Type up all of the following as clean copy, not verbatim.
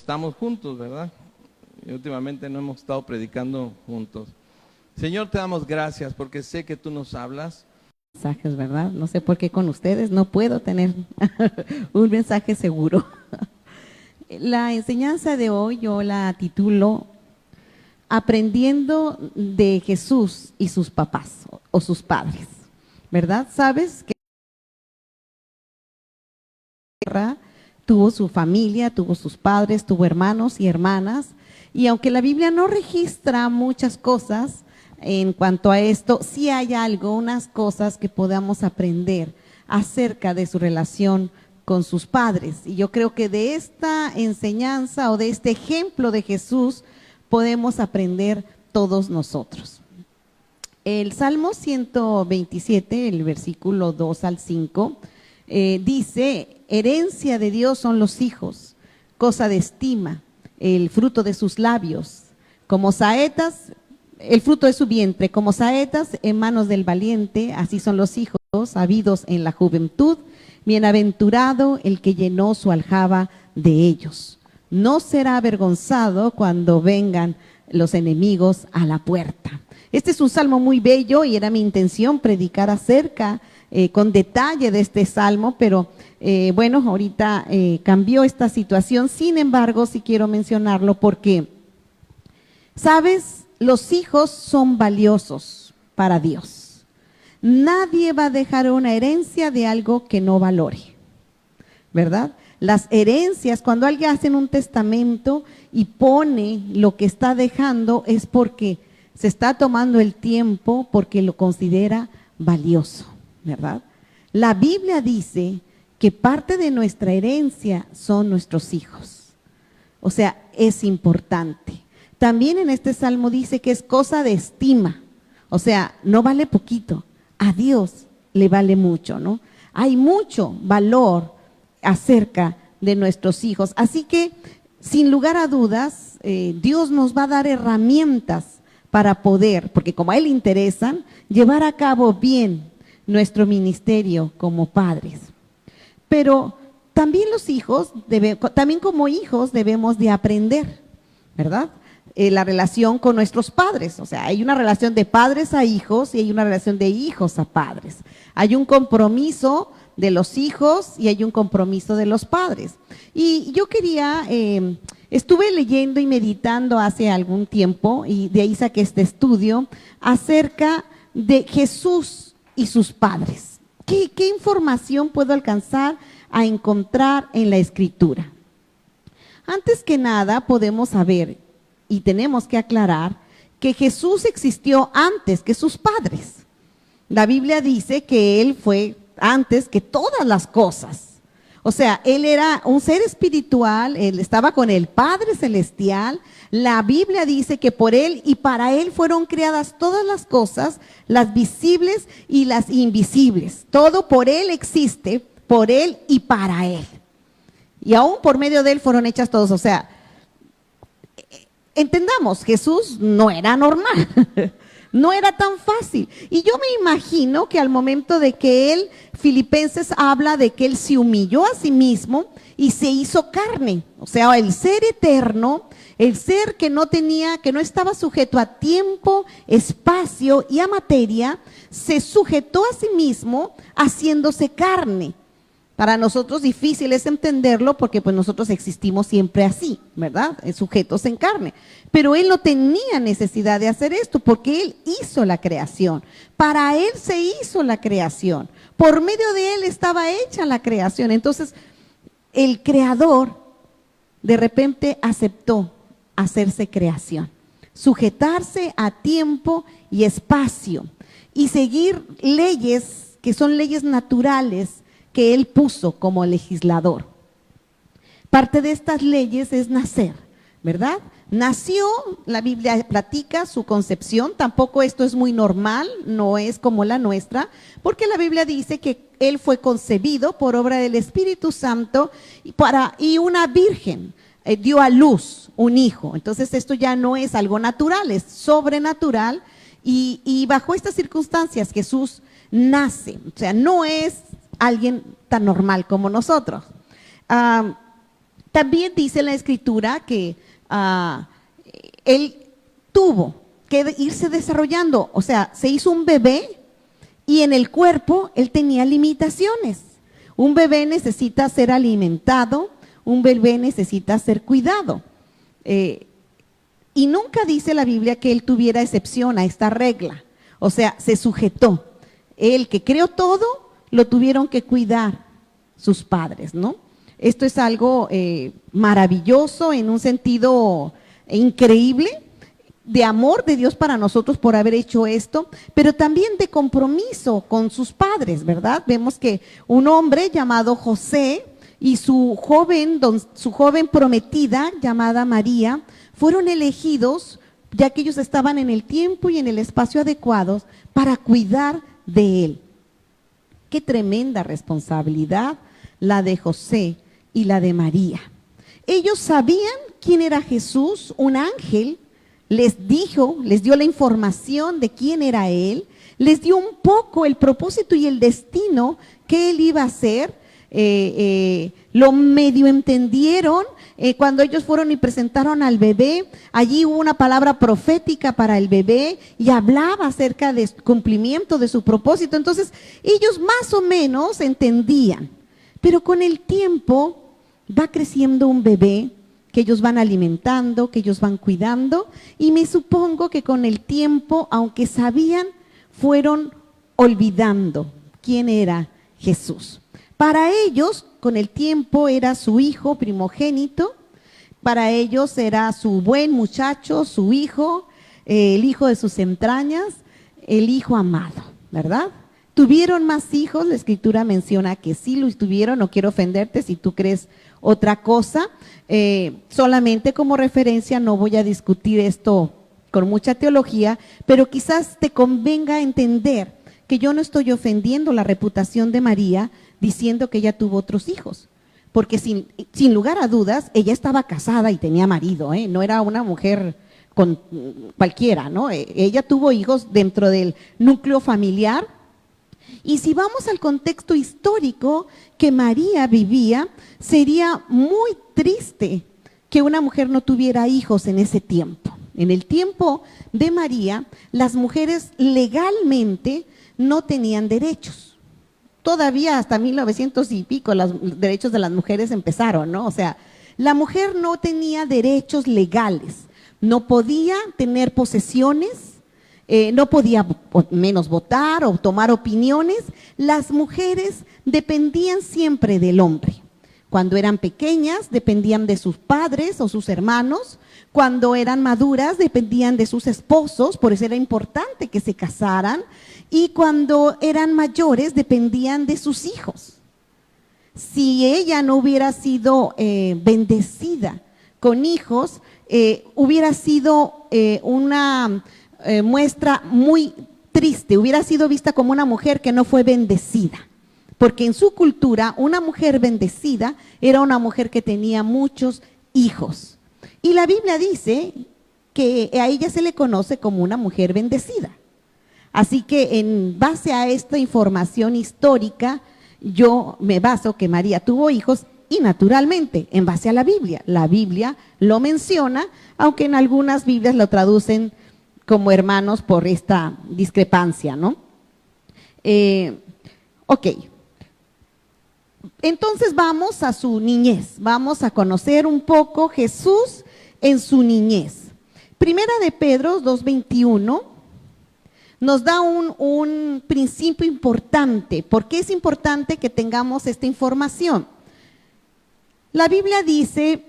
estamos juntos, ¿verdad? Y últimamente no hemos estado predicando juntos. Señor, te damos gracias porque sé que tú nos hablas. Mensajes, ¿verdad? No sé por qué con ustedes no puedo tener un mensaje seguro. La enseñanza de hoy yo la titulo Aprendiendo de Jesús y sus papás o sus padres, ¿verdad? ¿Sabes que tuvo su familia, tuvo sus padres, tuvo hermanos y hermanas? Y aunque la Biblia no registra muchas cosas en cuanto a esto, sí hay algo, unas cosas que podamos aprender acerca de su relación con sus padres. Y yo creo que de esta enseñanza o de este ejemplo de Jesús podemos aprender todos nosotros. El Salmo 127, el versículo 2 al 5, dice, herencia de Dios son los hijos, cosa de estima, el fruto de sus labios, como saetas, el fruto de su vientre, como saetas en manos del valiente, así son los hijos, habidos en la juventud, bienaventurado el que llenó su aljaba de ellos. No será avergonzado cuando vengan los enemigos a la puerta. Este es un salmo muy bello y era mi intención predicar acerca con detalle de este salmo, pero bueno, ahorita cambió esta situación. Sin embargo, sí quiero mencionarlo porque, ¿sabes? Los hijos son valiosos para Dios. Nadie va a dejar una herencia de algo que no valore, ¿verdad? Las herencias, cuando alguien hace un testamento y pone lo que está dejando, es porque se está tomando el tiempo, porque lo considera valioso, ¿verdad? La Biblia dice que parte de nuestra herencia son nuestros hijos. O sea, es importante. También en este salmo dice que es cosa de estima, o sea, no vale poquito, a Dios le vale mucho, ¿no? Hay mucho valor acerca de nuestros hijos, así que sin lugar a dudas, Dios nos va a dar herramientas para poder, porque como a Él le interesan, llevar a cabo bien nuestro ministerio como padres. Pero también los hijos, también como hijos debemos de aprender, ¿verdad? La relación con nuestros padres, o sea, hay una relación de padres a hijos y hay una relación de hijos a padres. Hay un compromiso de los hijos y hay un compromiso de los padres. Y yo quería, estuve leyendo y meditando hace algún tiempo y de ahí saqué este estudio acerca de Jesús y sus padres. ¿Qué información puedo alcanzar a encontrar en la Escritura? Antes que nada podemos saber y tenemos que aclarar que Jesús existió antes que sus padres. La Biblia dice que Él fue antes que todas las cosas. O sea, Él era un ser espiritual, Él estaba con el Padre Celestial. La Biblia dice que por Él y para Él fueron creadas todas las cosas, las visibles y las invisibles. Todo por Él existe, por Él y para Él. Y aún por medio de Él fueron hechas todas, o sea, entendamos, Jesús no era normal, no era tan fácil. Y yo me imagino que al momento de que Él, Filipenses habla de que Él se humilló a sí mismo y se hizo carne. O sea, el ser eterno, el ser que no tenía, que no estaba sujeto a tiempo, espacio y a materia, se sujetó a sí mismo haciéndose carne. Para nosotros difícil es entenderlo porque pues nosotros existimos siempre así, ¿verdad? Sujetos en carne. Pero Él no tenía necesidad de hacer esto porque Él hizo la creación. Para Él se hizo la creación. Por medio de Él estaba hecha la creación. Entonces, el Creador de repente aceptó hacerse creación, sujetarse a tiempo y espacio y seguir leyes que son leyes naturales que Él puso como legislador. Parte de estas leyes es nacer, ¿verdad? Nació, la Biblia platica su concepción, tampoco esto es muy normal, no es como la nuestra, porque la Biblia dice que Él fue concebido por obra del Espíritu Santo y una virgen dio a luz un hijo. Entonces esto ya no es algo natural, es sobrenatural y bajo estas circunstancias Jesús nace, o sea, no es alguien tan normal como nosotros. También dice la Escritura que él tuvo que irse desarrollando, o sea, se hizo un bebé y en el cuerpo él tenía limitaciones. Un bebé necesita ser alimentado, un bebé necesita ser cuidado. Y nunca dice la Biblia que él tuviera excepción a esta regla, o sea, se sujetó. Él que creó todo, lo tuvieron que cuidar sus padres, ¿no? Esto es algo maravilloso en un sentido increíble, de amor de Dios para nosotros por haber hecho esto, pero también de compromiso con sus padres, ¿verdad? Vemos que un hombre llamado José y su joven prometida llamada María fueron elegidos, ya que ellos estaban en el tiempo y en el espacio adecuados para cuidar de él. Qué tremenda responsabilidad la de José y la de María. Ellos sabían quién era Jesús, un ángel les dio la información de quién era él, les dio un poco el propósito y el destino que él iba a hacer, lo medio entendieron. Cuando ellos fueron y presentaron al bebé, allí hubo una palabra profética para el bebé y hablaba acerca del cumplimiento de su propósito. Entonces ellos más o menos entendían, pero con el tiempo va creciendo un bebé que ellos van alimentando, que ellos van cuidando, y me supongo que con el tiempo, aunque sabían, fueron olvidando quién era Jesús. Para ellos, con el tiempo, era su hijo primogénito, para ellos era su buen muchacho, su hijo, el hijo de sus entrañas, el hijo amado, ¿verdad? ¿Tuvieron más hijos? La Escritura menciona que sí lo tuvieron, no quiero ofenderte si tú crees otra cosa, solamente como referencia, no voy a discutir esto con mucha teología, pero quizás te convenga entender que yo no estoy ofendiendo la reputación de María diciendo que ella tuvo otros hijos, porque sin lugar a dudas, ella estaba casada y tenía marido, no era una mujer con cualquiera, ¿no? Ella tuvo hijos dentro del núcleo familiar. Y si vamos al contexto histórico que María vivía, sería muy triste que una mujer no tuviera hijos en ese tiempo. En el tiempo de María, las mujeres legalmente no tenían derechos. Todavía hasta 1900 y pico los derechos de las mujeres empezaron, ¿no? O sea, la mujer no tenía derechos legales, no podía tener posesiones, no podía menos votar o tomar opiniones. Las mujeres dependían siempre del hombre. Cuando eran pequeñas dependían de sus padres o sus hermanos. Cuando eran maduras dependían de sus esposos, por eso era importante que se casaran. Y cuando eran mayores dependían de sus hijos. Si ella no hubiera sido bendecida con hijos, hubiera sido una muestra muy triste, hubiera sido vista como una mujer que no fue bendecida, porque en su cultura una mujer bendecida era una mujer que tenía muchos hijos. Y la Biblia dice que a ella se le conoce como una mujer bendecida. Así que en base a esta información histórica, yo me baso que María tuvo hijos y naturalmente en base a la Biblia lo menciona, aunque en algunas Biblias lo traducen como hermanos por esta discrepancia, ¿no? Ok. Entonces vamos a su niñez, vamos a conocer un poco Jesús en su niñez. Primera de Pedro 2:21 nos da un principio importante. ¿Por qué es importante que tengamos esta información? La Biblia dice: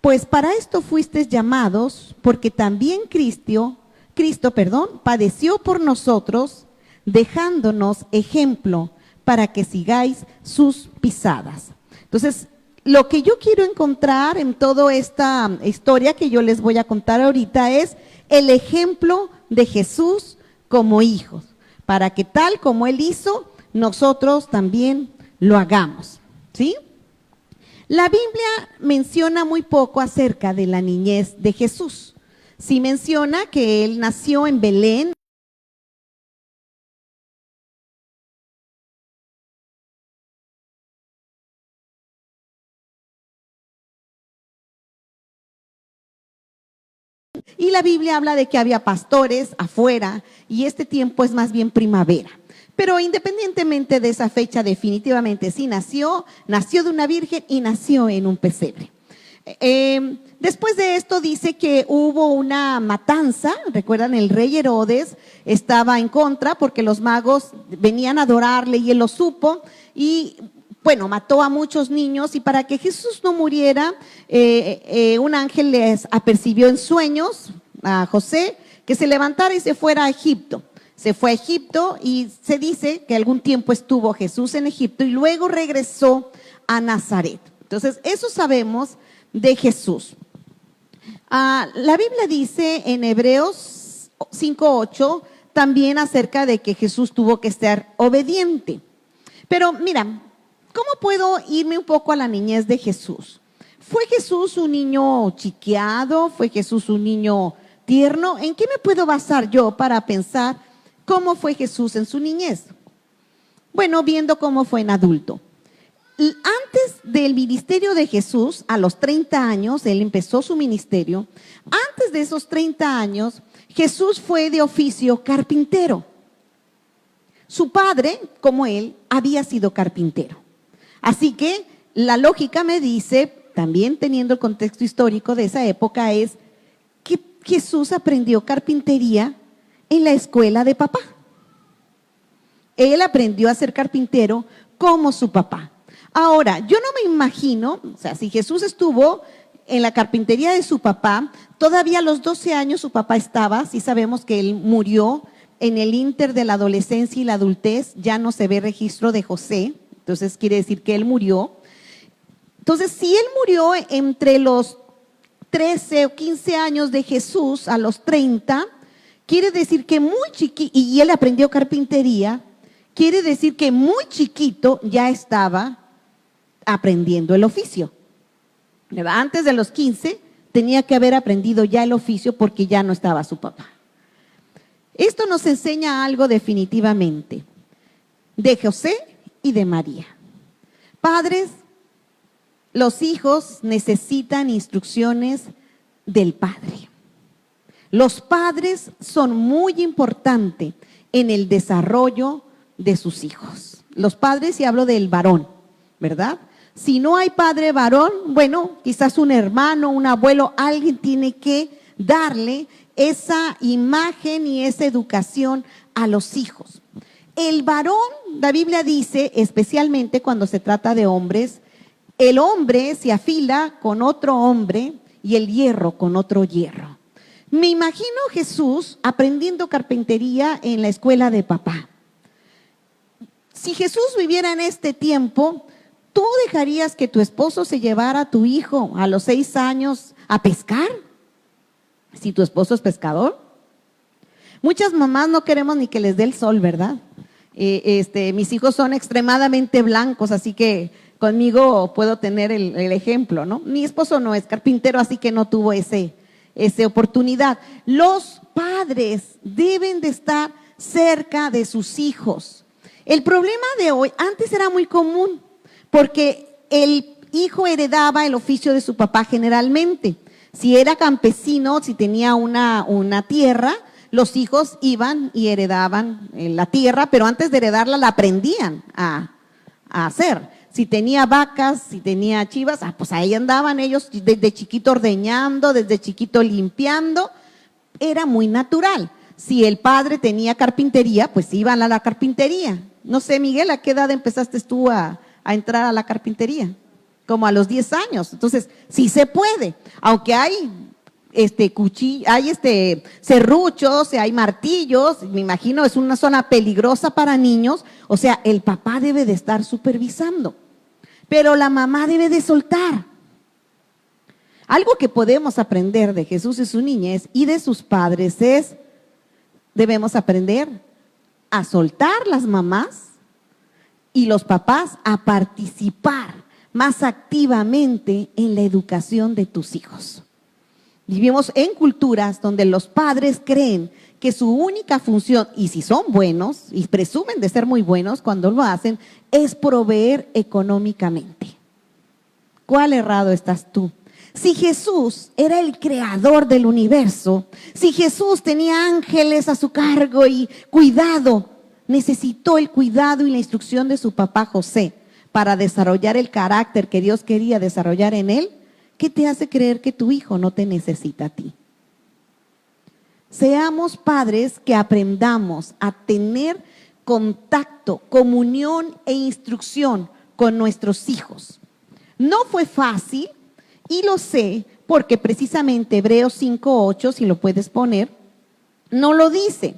pues para esto fuisteis llamados, porque también Cristo, padeció por nosotros, dejándonos ejemplo para que sigáis sus pisadas. Entonces, lo que yo quiero encontrar en toda esta historia que yo les voy a contar ahorita es el ejemplo de Jesús como hijos, para que tal como Él hizo, nosotros también lo hagamos, ¿sí? La Biblia menciona muy poco acerca de la niñez de Jesús. Sí menciona que Él nació en Belén, Y la Biblia habla de que había pastores afuera y este tiempo es más bien primavera. Pero independientemente de esa fecha, definitivamente sí nació de una virgen y nació en un pesebre. Después de esto dice que hubo una matanza. Recuerdan, el rey Herodes estaba en contra porque los magos venían a adorarle y él lo supo y bueno, mató a muchos niños. Y para que Jesús no muriera, un ángel les apercibió en sueños a José que se levantara y se fuera a Egipto. Se fue a Egipto y se dice que algún tiempo estuvo Jesús en Egipto y luego regresó a Nazaret. Entonces, eso sabemos de Jesús. La Biblia dice en Hebreos 5:8 también acerca de que Jesús tuvo que ser obediente. Pero mira, ¿cómo puedo irme un poco a la niñez de Jesús? ¿Fue Jesús un niño chiqueado? ¿Fue Jesús un niño tierno? ¿En qué me puedo basar yo para pensar cómo fue Jesús en su niñez? Bueno, viendo cómo fue en adulto. Antes del ministerio de Jesús, a los 30 años, él empezó su ministerio. Antes de esos 30 años, Jesús fue de oficio carpintero. Su padre, como él, había sido carpintero. Así que la lógica me dice, también teniendo el contexto histórico de esa época, es que Jesús aprendió carpintería en la escuela de papá. Él aprendió a ser carpintero como su papá. Ahora, yo no me imagino, o sea, si Jesús estuvo en la carpintería de su papá, todavía a los 12 años su papá estaba, sí sabemos que él murió en el ínter de la adolescencia y la adultez, ya no se ve registro de José, entonces quiere decir que él murió. Entonces, si él murió entre los 13 o 15 años de Jesús a los 30, quiere decir que muy chiquito, y él aprendió carpintería, quiere decir que muy chiquito ya estaba aprendiendo el oficio. ¿Verdad? Antes de los 15 tenía que haber aprendido ya el oficio porque ya no estaba su papá. Esto nos enseña algo definitivamente de José y de María. Padres, los hijos necesitan instrucciones del padre. Los padres son muy importantes en el desarrollo de sus hijos. Los padres, y hablo del varón, ¿verdad? Si no hay padre varón, bueno, quizás un hermano, un abuelo, alguien tiene que darle esa imagen y esa educación a los hijos. El varón, la Biblia dice, especialmente cuando se trata de hombres, el hombre se afila con otro hombre y el hierro con otro hierro. Me imagino Jesús aprendiendo carpintería en la escuela de papá. Si Jesús viviera en este tiempo, ¿tú dejarías que tu esposo se llevara a tu hijo a los 6 años a pescar? Si tu esposo es pescador. Muchas mamás no queremos ni que les dé el sol, ¿verdad? Mis hijos son extremadamente blancos, así que conmigo puedo tener el ejemplo, ¿no? Mi esposo no es carpintero, así que no tuvo esa oportunidad. Los padres deben de estar cerca de sus hijos. El problema de hoy, antes era muy común, porque el hijo heredaba el oficio de su papá generalmente. Si era campesino, si tenía una tierra, los hijos iban y heredaban la tierra, pero antes de heredarla la aprendían a hacer. Si tenía vacas, si tenía chivas, pues ahí andaban ellos desde chiquito ordeñando, desde chiquito limpiando. Era muy natural. Si el padre tenía carpintería, pues iban a la carpintería. No sé, Miguel, ¿a qué edad empezaste tú a entrar a la carpintería? Como a los 10 años. Entonces, sí se puede. Aunque hay serruchos, hay martillos, me imagino es una zona peligrosa para niños. O sea, el papá debe de estar supervisando. Pero la mamá debe de soltar. Algo que podemos aprender de Jesús y su niñez y de sus padres es, debemos aprender a soltar las mamás y los papás a participar más activamente en la educación de tus hijos. Vivimos en culturas donde los padres creen que su única función, y si son buenos, y presumen de ser muy buenos cuando lo hacen, es proveer económicamente. ¿Cuál errado estás tú? Si Jesús era el creador del universo, si Jesús tenía ángeles a su cargo y cuidado, necesitó el cuidado y la instrucción de su papá José para desarrollar el carácter que Dios quería desarrollar en él, ¿qué te hace creer que tu hijo no te necesita a ti? Seamos padres que aprendamos a tener contacto, comunión e instrucción con nuestros hijos. No fue fácil, y lo sé porque precisamente Hebreos 5:8, si lo puedes poner, no lo dice.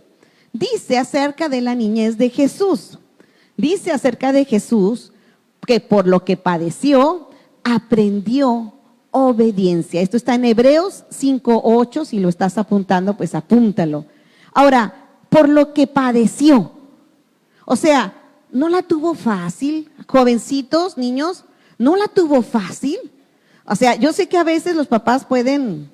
Dice acerca de la niñez de Jesús. Dice acerca de Jesús que por lo que padeció, aprendió obediencia. Esto está en Hebreos 5:8, si lo estás apuntando, pues apúntalo. Ahora, por lo que padeció. O sea, no la tuvo fácil, jovencitos, niños, no la tuvo fácil. O sea, yo sé que a veces los papás podemos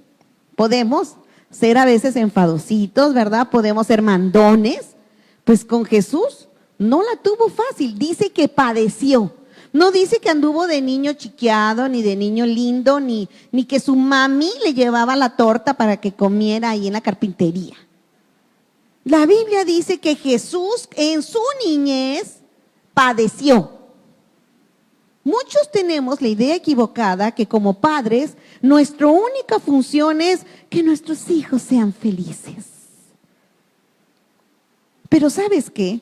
ser a veces enfadositos, ¿verdad? Podemos ser mandones. Pues con Jesús no la tuvo fácil, dice que padeció. No dice que anduvo de niño chiqueado, ni de niño lindo, ni que su mami le llevaba la torta para que comiera ahí en la carpintería. La Biblia dice que Jesús en su niñez padeció. Muchos tenemos la idea equivocada que como padres, nuestra única función es que nuestros hijos sean felices. Pero ¿sabes qué?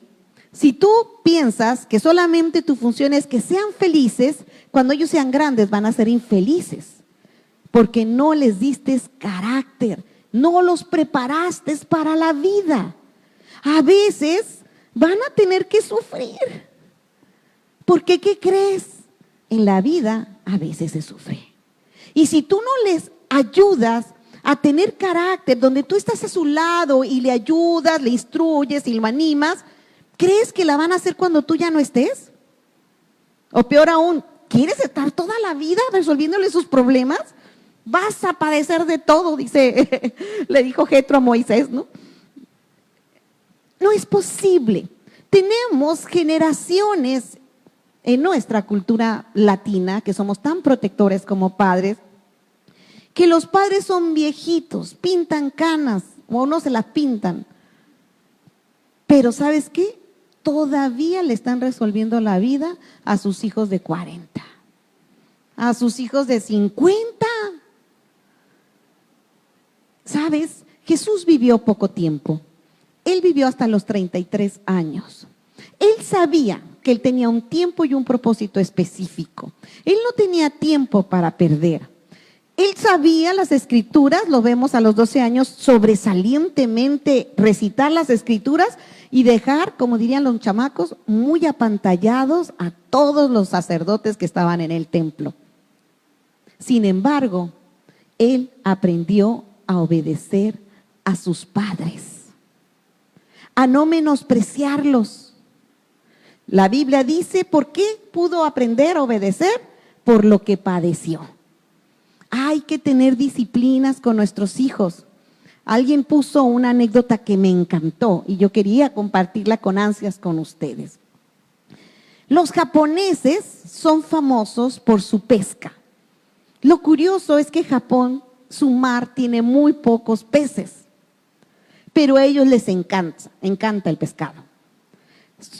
Si tú piensas que solamente tu función es que sean felices, cuando ellos sean grandes van a ser infelices, porque no les diste carácter, no los preparaste para la vida. A veces van a tener que sufrir, porque ¿qué crees? En la vida a veces se sufre. Y si tú no les ayudas a tener carácter, donde tú estás a su lado y le ayudas, le instruyes y lo animas, ¿crees que la van a hacer cuando tú ya no estés? O peor aún, ¿quieres estar toda la vida resolviéndole sus problemas? Vas a padecer de todo, dice, le dijo Jetro a Moisés, ¿no? No es posible. Tenemos generaciones en nuestra cultura latina, que somos tan protectores como padres, que los padres son viejitos, pintan canas, o no se las pintan. Pero ¿sabes qué? Todavía le están resolviendo la vida a sus hijos de 40, a sus hijos de 50. ¿Sabes? Jesús vivió poco tiempo. Él vivió hasta los 33 años. Él sabía que él tenía un tiempo y un propósito específico. Él no tenía tiempo para perder. Él sabía las escrituras, lo vemos a los 12 años, sobresalientemente recitar las escrituras y dejar, como dirían los chamacos, muy apantallados a todos los sacerdotes que estaban en el templo. Sin embargo, él aprendió a obedecer a sus padres, a no menospreciarlos. La Biblia dice, ¿por qué pudo aprender a obedecer? Por lo que padeció. Hay que tener disciplinas con nuestros hijos. Alguien puso una anécdota que me encantó y yo quería compartirla con ansias con ustedes. Los japoneses son famosos por su pesca. Lo curioso es que Japón, su mar tiene muy pocos peces, pero a ellos les encanta el pescado.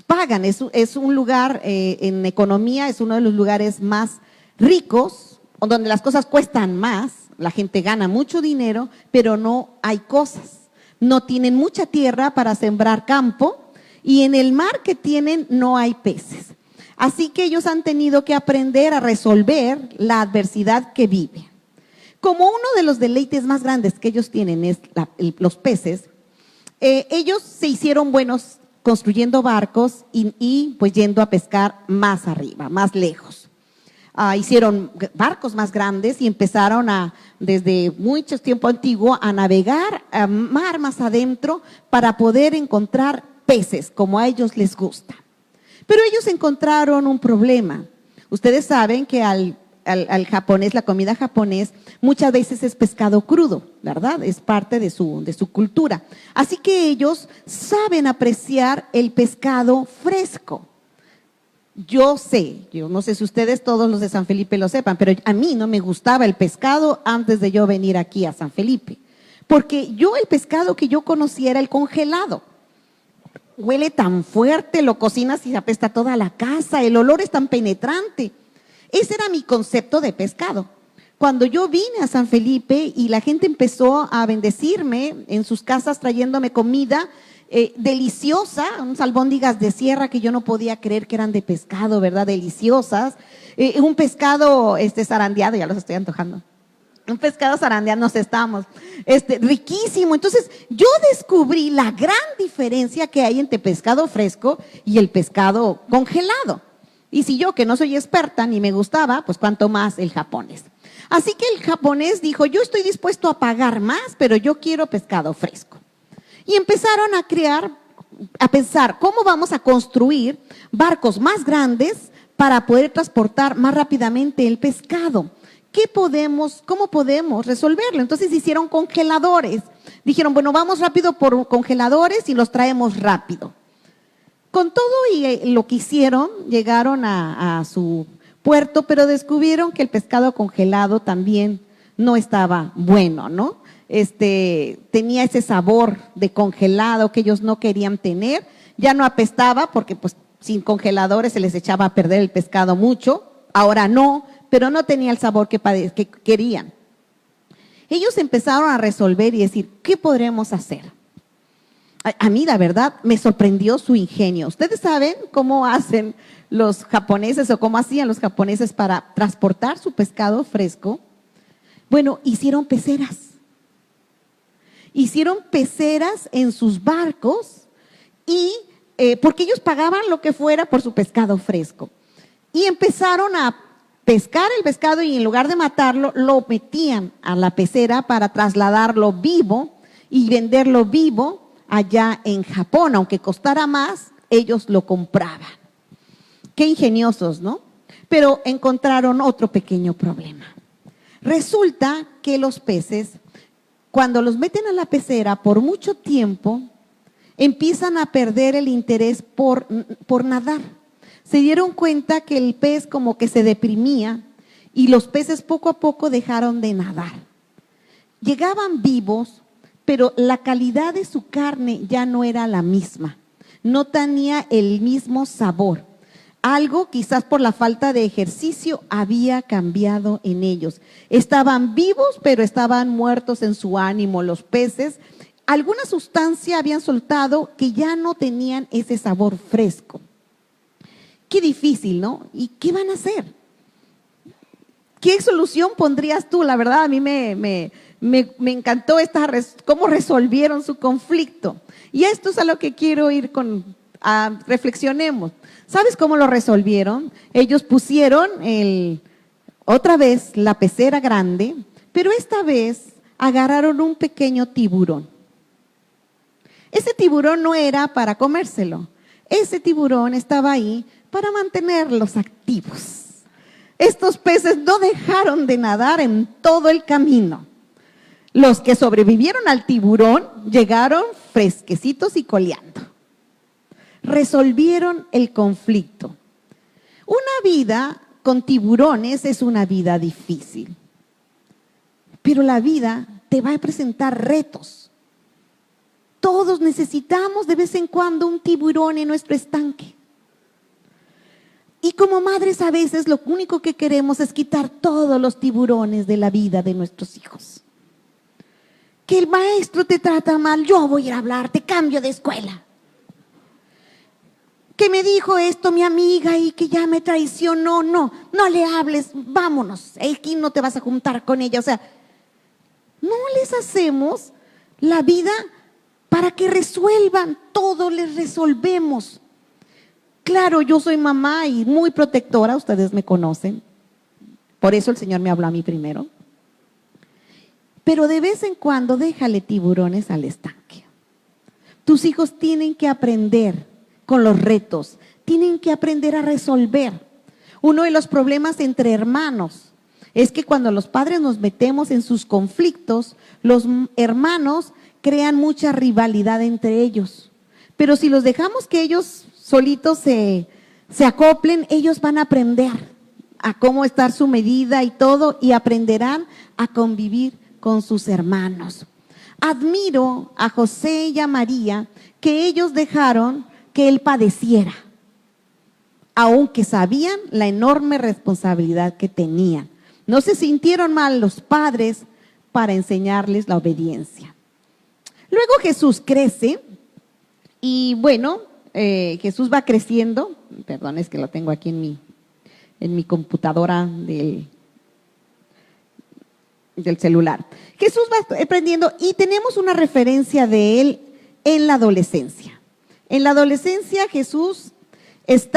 Pagan, es un lugar en economía, es uno de los lugares más ricos, donde las cosas cuestan más, la gente gana mucho dinero, pero no hay cosas. No tienen mucha tierra para sembrar campo y en el mar que tienen no hay peces. Así que ellos han tenido que aprender a resolver la adversidad que viven. Como uno de los deleites más grandes que ellos tienen es los peces, ellos se hicieron buenos construyendo barcos y pues yendo a pescar más arriba, más lejos. Hicieron barcos más grandes y empezaron desde mucho tiempo antiguo a navegar a mar más adentro para poder encontrar peces como a ellos les gusta. Pero ellos encontraron un problema. Ustedes saben que al japonés, la comida japonés, muchas veces es pescado crudo, ¿verdad? Es parte de su cultura. Así que ellos saben apreciar el pescado fresco. Yo sé, yo no sé si ustedes todos los de San Felipe lo sepan, pero a mí no me gustaba el pescado antes de yo venir aquí a San Felipe, porque yo el pescado que yo conocía era el congelado. Huele tan fuerte, lo cocinas y apesta toda la casa, el olor es tan penetrante. Ese era mi concepto de pescado. Cuando yo vine a San Felipe y la gente empezó a bendecirme en sus casas trayéndome comida deliciosa, unas albóndigas de sierra que yo no podía creer que eran de pescado, ¿verdad? Deliciosas. Un pescado zarandeado, ya los estoy antojando. Un pescado zarandeado, nos estamos, riquísimo. Entonces, yo descubrí la gran diferencia que hay entre pescado fresco y el pescado congelado. Y si yo, que no soy experta ni me gustaba, pues cuanto más el japonés. Así que el japonés dijo, yo estoy dispuesto a pagar más, pero yo quiero pescado fresco. Y empezaron a pensar, ¿cómo vamos a construir barcos más grandes para poder transportar más rápidamente el pescado? ¿Cómo podemos resolverlo? Entonces hicieron congeladores. Dijeron, bueno, vamos rápido por congeladores y los traemos rápido. Con todo y lo que hicieron, llegaron a su puerto, pero descubrieron que el pescado congelado también no estaba bueno, ¿no? Tenía ese sabor de congelado que ellos no querían tener, ya no apestaba porque pues sin congeladores se les echaba a perder el pescado mucho, ahora no, pero no tenía el sabor que querían. Ellos empezaron a resolver y decir, ¿qué podremos hacer? A mí la verdad me sorprendió su ingenio. ¿Ustedes saben cómo hacen los japoneses o cómo hacían los japoneses para transportar su pescado fresco? Bueno, hicieron peceras. Hicieron peceras en sus barcos y porque ellos pagaban lo que fuera por su pescado fresco. Y empezaron a pescar el pescado y en lugar de matarlo, lo metían a la pecera para trasladarlo vivo y venderlo vivo allá en Japón. Aunque costara más, ellos lo compraban. Qué ingeniosos, ¿no? Pero encontraron otro pequeño problema. Resulta que los peces, cuando los meten a la pecera por mucho tiempo, empiezan a perder el interés por nadar. Se dieron cuenta que el pez como que se deprimía y los peces poco a poco dejaron de nadar. Llegaban vivos, pero la calidad de su carne ya no era la misma, no tenía el mismo sabor. Algo, quizás por la falta de ejercicio, había cambiado en ellos. Estaban vivos, pero estaban muertos en su ánimo los peces. Alguna sustancia habían soltado que ya no tenían ese sabor fresco. Qué difícil, ¿no? ¿Y qué van a hacer? ¿Qué solución pondrías tú? La verdad, a mí me encantó cómo resolvieron su conflicto. Y esto es a lo que quiero ir reflexionemos. ¿Sabes cómo lo resolvieron? Ellos pusieron otra vez la pecera grande, pero esta vez agarraron un pequeño tiburón. Ese tiburón no era para comérselo. Ese tiburón estaba ahí para mantenerlos activos. Estos peces no dejaron de nadar en todo el camino. Los que sobrevivieron al tiburón llegaron fresquecitos y coleando. Resolvieron el conflicto. Una vida con tiburones es una vida difícil, pero la vida te va a presentar retos. Todos necesitamos de vez en cuando un tiburón en nuestro estanque. Y como madres a veces lo único que queremos es quitar todos los tiburones de la vida de nuestros hijos. Que el maestro te trata mal, yo voy a ir a hablar, te cambio de escuela. Que me dijo esto mi amiga y que ya me traicionó, no le hables, vámonos, aquí no te vas a juntar con ella. O sea, no les hacemos la vida para que resuelvan, todo les resolvemos. Claro, yo soy mamá y muy protectora, ustedes me conocen, por eso el Señor me habló a mí primero. Pero de vez en cuando déjale tiburones al estanque. Tus hijos tienen que aprender con los retos, tienen que aprender a resolver. Uno de los problemas entre hermanos es que cuando los padres nos metemos en sus conflictos, los hermanos crean mucha rivalidad entre ellos. Pero si los dejamos que ellos solitos se se acoplen, ellos van a aprender a cómo estar su medida y todo, y aprenderán a convivir con sus hermanos. Admiro a José y a María, que ellos dejaron que él padeciera, aunque sabían la enorme responsabilidad que tenían. No se sintieron mal los padres para enseñarles la obediencia. Luego Jesús crece y bueno, Jesús va creciendo. Perdón, es que lo tengo aquí en mi computadora del celular. Jesús va aprendiendo y tenemos una referencia de él en la adolescencia. En la adolescencia Jesús es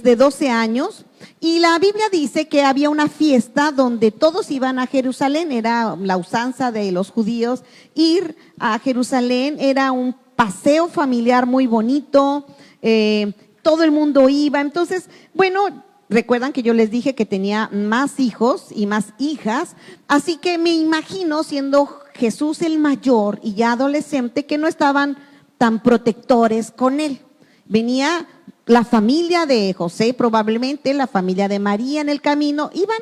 de 12 años y la Biblia dice que había una fiesta donde todos iban a Jerusalén. Era la usanza de los judíos ir a Jerusalén, era un paseo familiar muy bonito, todo el mundo iba. Entonces, bueno, recuerdan que yo les dije que tenía más hijos y más hijas, así que me imagino, siendo Jesús el mayor y ya adolescente, que no estaban tan protectores con él. Venía la familia de José, probablemente la familia de María en el camino, iban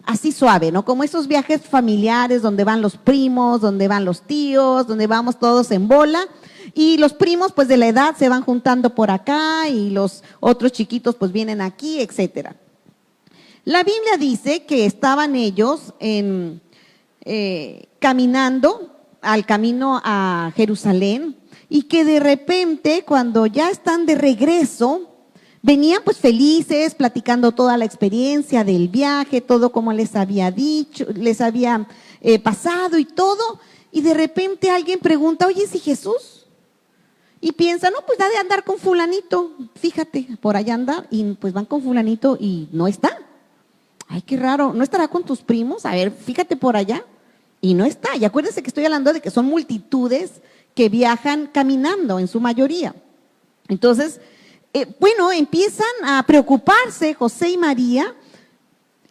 así suave, ¿no? Como esos viajes familiares donde van los primos, donde van los tíos, donde vamos todos en bola. Y los primos, pues de la edad, se van juntando por acá y los otros chiquitos, pues vienen aquí, etcétera. La Biblia dice que estaban ellos caminando al camino a Jerusalén y que de repente, cuando ya están de regreso, venían pues felices, platicando toda la experiencia del viaje, todo como les había dicho, les había pasado y todo. Y de repente alguien pregunta, oye, ¿sí Jesús? Y piensa, no, pues da de andar con fulanito, fíjate, por allá anda, y pues van con fulanito y no está. Ay, qué raro, ¿no estará con tus primos? A ver, fíjate por allá, y no está. Y acuérdense que estoy hablando de que son multitudes que viajan caminando en su mayoría. Entonces, bueno, empiezan a preocuparse José y María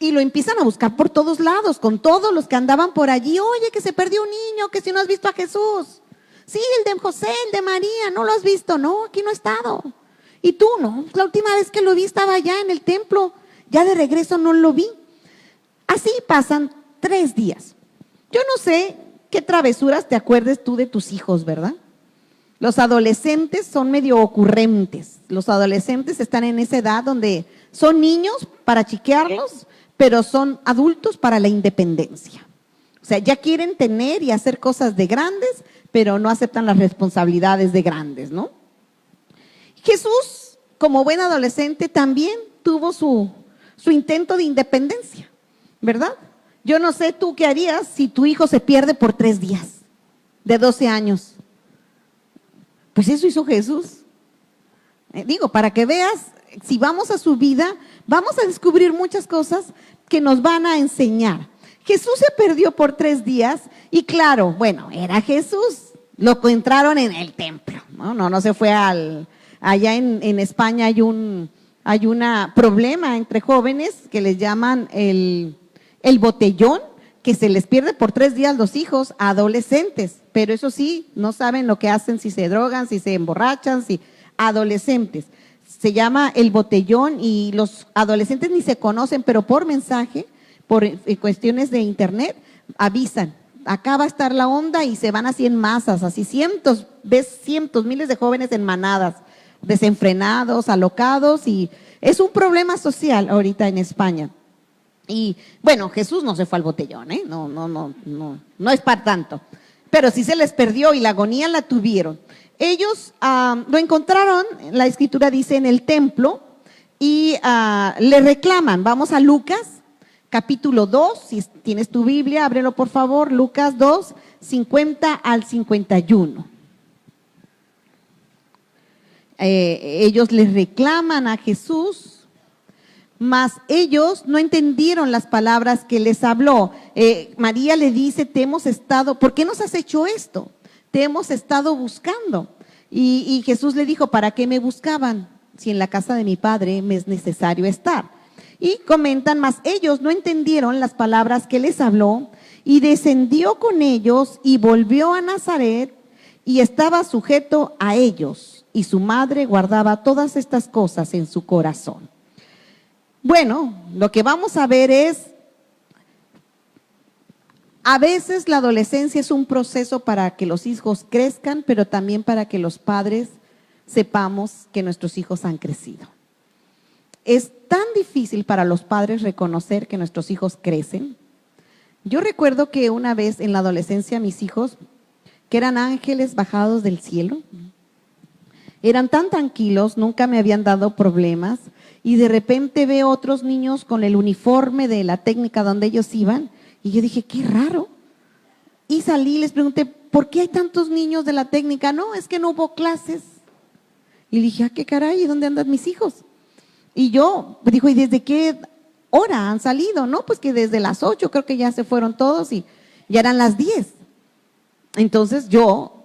y lo empiezan a buscar por todos lados, con todos los que andaban por allí. Oye, que se perdió un niño, que si no has visto a Jesús. Sí, el de José, el de María, ¿no lo has visto? No, aquí no ha estado. ¿Y tú? No, la última vez que lo vi estaba allá en el templo, ya de regreso no lo vi. Así pasan 3 días. Yo no sé qué travesuras te acuerdes tú de tus hijos, ¿verdad? Los adolescentes son medio ocurrentes. Los adolescentes están en esa edad donde son niños para chiquearlos, pero son adultos para la independencia. O sea, ya quieren tener y hacer cosas de grandes, pero no aceptan las responsabilidades de grandes, ¿no? Jesús, como buen adolescente, también tuvo su intento de independencia, ¿verdad? Yo no sé tú qué harías si tu hijo se pierde por 3 días, de 12 años. Pues eso hizo Jesús. Digo, para que veas, si vamos a su vida, vamos a descubrir muchas cosas que nos van a enseñar. Jesús se perdió por 3 días y claro, bueno, era Jesús. Lo encontraron en el templo, no se fue allá en España hay un problema entre jóvenes que les llaman el botellón, que se les pierde por 3 días los hijos, adolescentes, pero eso sí, no saben lo que hacen, si se drogan, si se emborrachan, si adolescentes. Se llama el botellón y los adolescentes ni se conocen, pero por mensaje, por cuestiones de internet, avisan. Acá va a estar la onda y se van así en masas, así cientos, miles de jóvenes en manadas, desenfrenados, alocados, y es un problema social ahorita en España. Y bueno, Jesús no se fue al botellón, no es para tanto, pero sí se les perdió y la agonía la tuvieron. Ellos lo encontraron, la escritura dice, en el templo y le reclaman. Vamos a Lucas capítulo 2, si tienes tu Biblia, ábrelo por favor, Lucas 2, 50 al 51. Ellos les reclaman a Jesús, mas ellos no entendieron las palabras que les habló. María le dice, ¿por qué nos has hecho esto? Te hemos estado buscando. Y Jesús le dijo, ¿para qué me buscaban? Si en la casa de mi padre me es necesario estar. Y comentan, mas ellos no entendieron las palabras que les habló, y descendió con ellos y volvió a Nazaret y estaba sujeto a ellos. y su madre guardaba todas estas cosas en su corazón. Bueno, lo que vamos a ver es, a veces la adolescencia es un proceso para que los hijos crezcan, pero también para que los padres sepamos que nuestros hijos han crecido. Es tan difícil para los padres reconocer que nuestros hijos crecen. Yo recuerdo que una vez en la adolescencia mis hijos, que eran ángeles bajados del cielo, eran tan tranquilos, nunca me habían dado problemas, y de repente veo otros niños con el uniforme de la técnica donde ellos iban, y yo dije, qué raro. Y salí y les pregunté, ¿por qué hay tantos niños de la técnica? No, es que no hubo clases. Y le dije, qué caray, ¿dónde andan mis hijos? Y yo, dijo, ¿y desde qué hora han salido? No, pues que desde las 8, creo que ya se fueron todos y ya eran las 10. Entonces yo,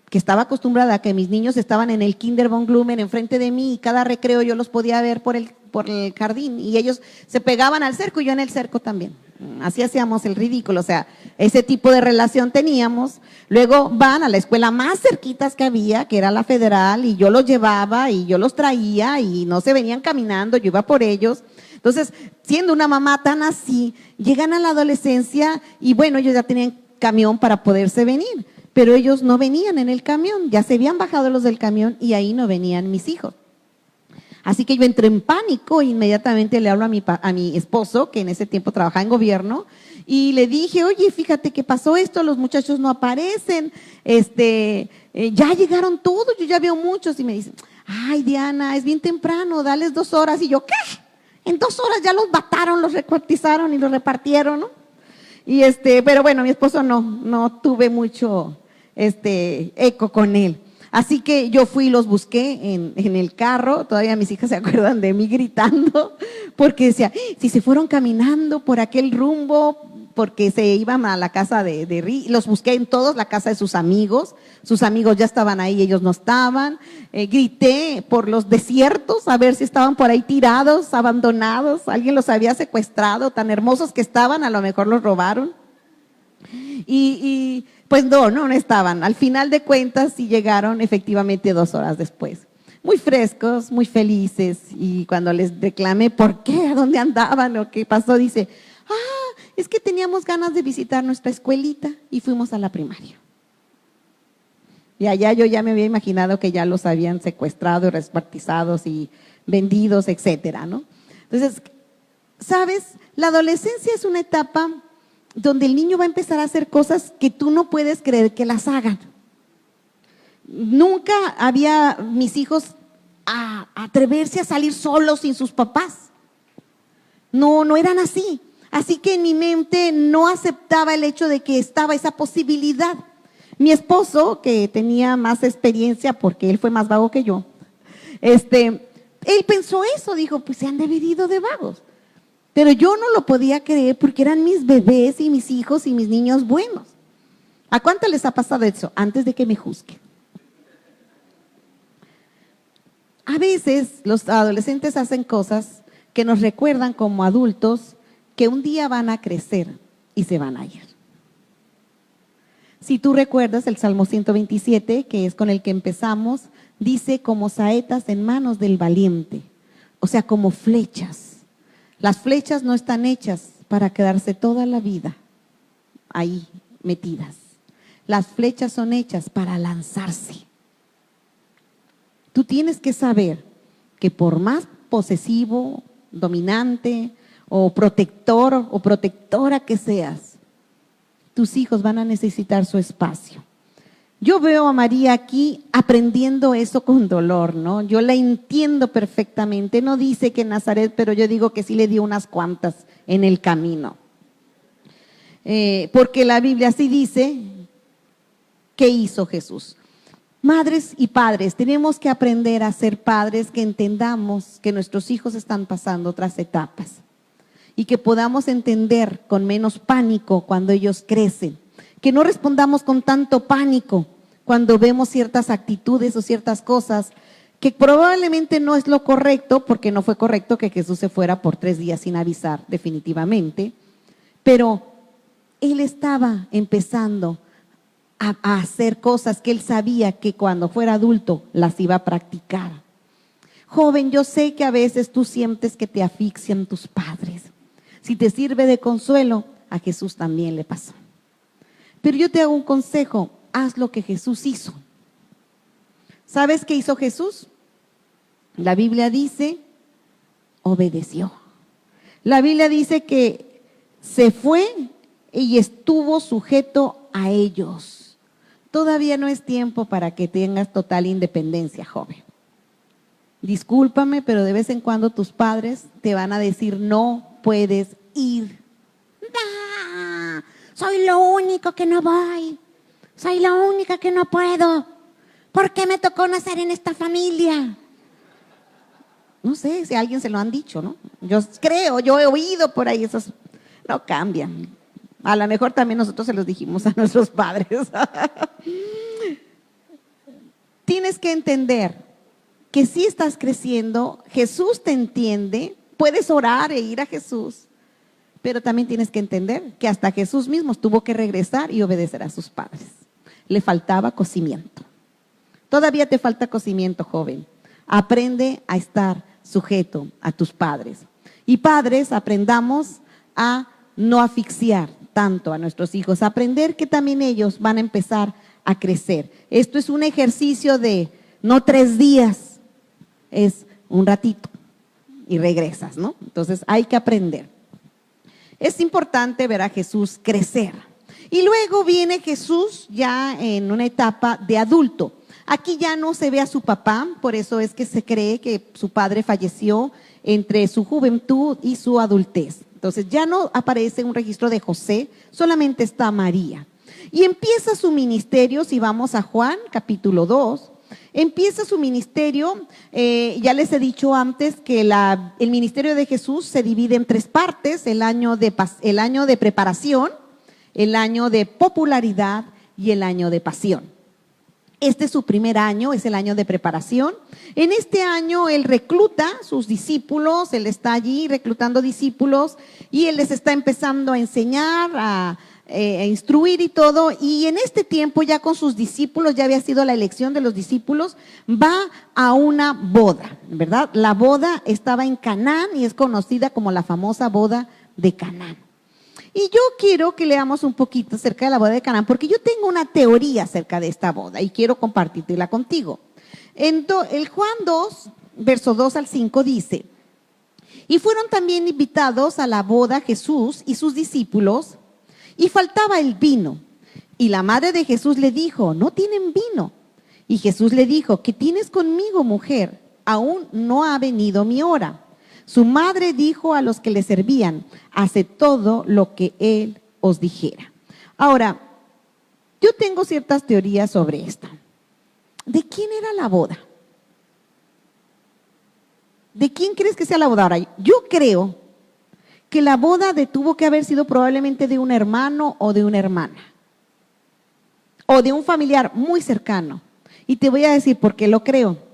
que estaba acostumbrada a que mis niños estaban en el Kinder von Blumen enfrente de mí y cada recreo yo los podía ver por el jardín y ellos se pegaban al cerco y yo en el cerco también. Así hacíamos el ridículo, o sea, ese tipo de relación teníamos. Luego van a la escuela más cerquitas que había, que era la Federal, y yo los llevaba y yo los traía y no se venían caminando, yo iba por ellos. Entonces, siendo una mamá tan así, llegan a la adolescencia y bueno, ellos ya tenían camión para poderse venir, pero ellos no venían en el camión, ya se habían bajado los del camión y ahí no venían mis hijos. Así que yo entré en pánico, inmediatamente le hablo a mi esposo, que en ese tiempo trabajaba en gobierno, y le dije, oye, fíjate que pasó esto, los muchachos no aparecen, ya llegaron todos, yo ya veo muchos, y me dicen, ay Diana, es bien temprano, dales 2 horas, y yo, ¿qué? En 2 horas ya los mataron, los recuartizaron y los repartieron, ¿no? Y pero bueno, mi esposo no tuve mucho eco con él. Así que yo fui y los busqué en el carro, todavía mis hijas se acuerdan de mí gritando, porque decía, si se fueron caminando por aquel rumbo, porque se iban a la casa los busqué en todos, la casa de sus amigos ya estaban ahí, ellos no estaban, grité por los desiertos a ver si estaban por ahí tirados, abandonados, alguien los había secuestrado, tan hermosos que estaban, a lo mejor los robaron. Y pues no estaban. Al final de cuentas sí llegaron efectivamente 2 horas después. Muy frescos, muy felices. Y cuando les reclamé por qué, a dónde andaban o qué pasó, dice, es que teníamos ganas de visitar nuestra escuelita y fuimos a la primaria. Y allá yo ya me había imaginado que ya los habían secuestrado y respartizados y vendidos, etcétera, ¿no? Entonces, ¿sabes? La adolescencia es una etapa donde el niño va a empezar a hacer cosas que tú no puedes creer que las hagan. Nunca había mis hijos a atreverse a salir solos sin sus papás. No eran así. Así que en mi mente no aceptaba el hecho de que estaba esa posibilidad. Mi esposo, que tenía más experiencia porque él fue más vago que yo, él pensó eso, dijo, pues se han dividido de vagos. Pero yo no lo podía creer porque eran mis bebés y mis hijos y mis niños buenos. ¿A cuánto les ha pasado eso? Antes de que me juzguen. A veces los adolescentes hacen cosas que nos recuerdan como adultos que un día van a crecer y se van a ir. Si tú recuerdas el Salmo 127, que es con el que empezamos, dice como saetas en manos del valiente, o sea, como flechas. Las flechas no están hechas para quedarse toda la vida ahí metidas. Las flechas son hechas para lanzarse. Tú tienes que saber que por más posesivo, dominante o protector o protectora que seas, tus hijos van a necesitar su espacio. Yo veo a María aquí aprendiendo eso con dolor, ¿no? Yo la entiendo perfectamente. No dice que en Nazaret, pero yo digo que sí le dio unas cuantas en el camino. Porque la Biblia sí dice, ¿qué hizo Jesús? Madres y padres, tenemos que aprender a ser padres que entendamos que nuestros hijos están pasando otras etapas y que podamos entender con menos pánico cuando ellos crecen. Que no respondamos con tanto pánico cuando vemos ciertas actitudes o ciertas cosas que probablemente no es lo correcto, porque no fue correcto que Jesús se fuera por 3 días sin avisar, definitivamente, pero él estaba empezando a hacer cosas que él sabía que cuando fuera adulto las iba a practicar. Joven, yo sé que a veces tú sientes que te asfixian tus padres. Si te sirve de consuelo, a Jesús también le pasó. Pero yo te hago un consejo, haz lo que Jesús hizo. ¿Sabes qué hizo Jesús? La Biblia dice, obedeció. La Biblia dice que se fue y estuvo sujeto a ellos. Todavía no es tiempo para que tengas total independencia, joven. Discúlpame, pero de vez en cuando tus padres te van a decir, no puedes ir. ¡Ah! Soy lo único que no voy. Soy la única que no puedo. ¿Por qué me tocó nacer en esta familia? No sé si a alguien se lo han dicho, ¿no? Yo creo, yo he oído por ahí esos. No cambian. A lo mejor también nosotros se los dijimos a nuestros padres. Tienes que entender que si estás creciendo, Jesús te entiende, puedes orar e ir a Jesús, pero también tienes que entender que hasta Jesús mismo tuvo que regresar y obedecer a sus padres. Le faltaba cocimiento. Todavía te falta cocimiento, joven. Aprende a estar sujeto a tus padres. Y padres, aprendamos a no asfixiar tanto a nuestros hijos, aprender que también ellos van a empezar a crecer. Esto es un ejercicio de no 3 días, es un ratito y regresas, ¿no? Entonces hay que aprender. Es importante ver a Jesús crecer. Y luego viene Jesús ya en una etapa de adulto. Aquí ya no se ve a su papá, por eso es que se cree que su padre falleció entre su juventud y su adultez. Entonces ya no aparece un registro de José, solamente está María. Y empieza su ministerio, si vamos a Juan capítulo 2, empieza su ministerio, ya les he dicho antes que el ministerio de Jesús se divide en 3 partes, el año de preparación, el año de popularidad y el año de pasión. Este es su primer año, es el año de preparación. En este año él recluta sus discípulos, él está allí reclutando discípulos y él les está empezando a enseñar, a instruir y todo. Y en este tiempo ya con sus discípulos, ya había sido la elección de los discípulos, va a una boda, ¿verdad? La boda estaba en Canaán y es conocida como la famosa boda de Canaán. Y yo quiero que leamos un poquito acerca de la boda de Canaán, porque yo tengo una teoría acerca de esta boda y quiero compartirla contigo. En el Juan 2, verso 2 al 5 dice, y fueron también invitados a la boda Jesús y sus discípulos, y faltaba el vino. Y la madre de Jesús le dijo, no tienen vino. Y Jesús le dijo, ¿qué tienes conmigo, mujer? Aún no ha venido mi hora. Su madre dijo a los que le servían, hace todo lo que él os dijera. Ahora, yo tengo ciertas teorías sobre esto. ¿De quién era la boda? ¿De quién crees que sea la boda? Ahora, yo creo que la boda tuvo que haber sido probablemente de un hermano o de una hermana. O de un familiar muy cercano. Y te voy a decir por qué lo creo.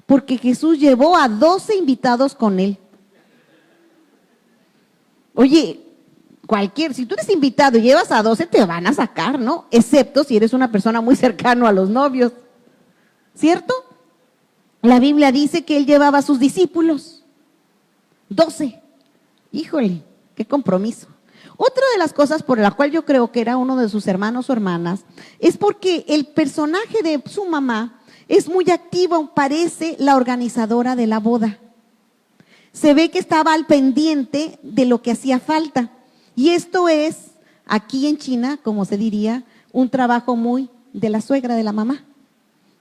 Porque Jesús llevó a 12 invitados con él. Oye, si tú eres invitado y llevas a 12, te van a sacar, ¿no? Excepto si eres una persona muy cercana a los novios. ¿Cierto? La Biblia dice que él llevaba a sus discípulos. 12. Híjole, qué compromiso. Otra de las cosas por la cual yo creo que era uno de sus hermanos o hermanas es porque el personaje de su mamá es muy activo, parece la organizadora de la boda. Se ve que estaba al pendiente de lo que hacía falta. Y esto es, aquí en China, como se diría, un trabajo muy de la suegra de la mamá.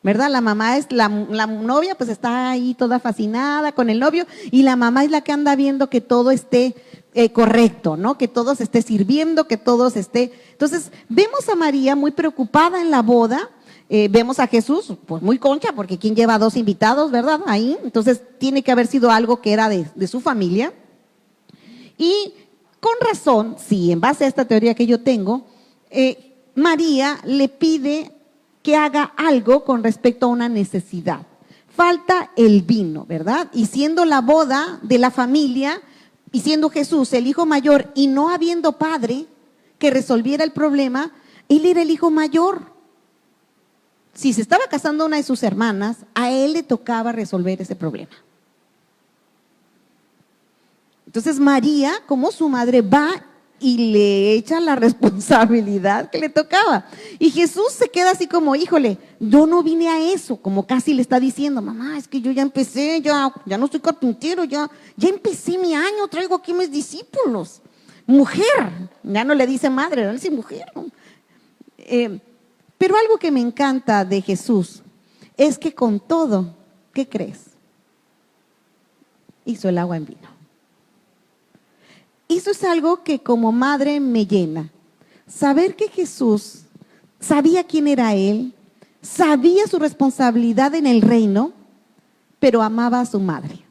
¿Verdad? La mamá es, la novia pues está ahí toda fascinada con el novio y la mamá es la que anda viendo que todo esté correcto, ¿no? Que todo se esté sirviendo, que todo se esté… Entonces, vemos a María muy preocupada en la boda. Vemos a Jesús, pues muy concha, porque ¿quién lleva 2 invitados, verdad? Ahí, entonces tiene que haber sido algo que era de su familia. Y con razón, sí, en base a esta teoría que yo tengo, María le pide que haga algo con respecto a una necesidad. Falta el vino, ¿verdad? Y siendo la boda de la familia, y siendo Jesús el hijo mayor y no habiendo padre que resolviera el problema, Él era el hijo mayor. Si se estaba casando una de sus hermanas, a él le tocaba resolver ese problema. Entonces María, como su madre, va y le echa la responsabilidad que le tocaba. Y Jesús se queda así como, híjole, yo no vine a eso, como casi le está diciendo, mamá, es que yo ya empecé, ya no soy carpintero, ya empecé mi año, traigo aquí mis discípulos. Mujer, ya no le dice madre, le dice mujer. Pero algo que me encanta de Jesús es que con todo, ¿qué crees? Hizo el agua en vino. Eso es algo que como madre me llena. Saber que Jesús sabía quién era Él, sabía su responsabilidad en el reino, pero amaba a su madre.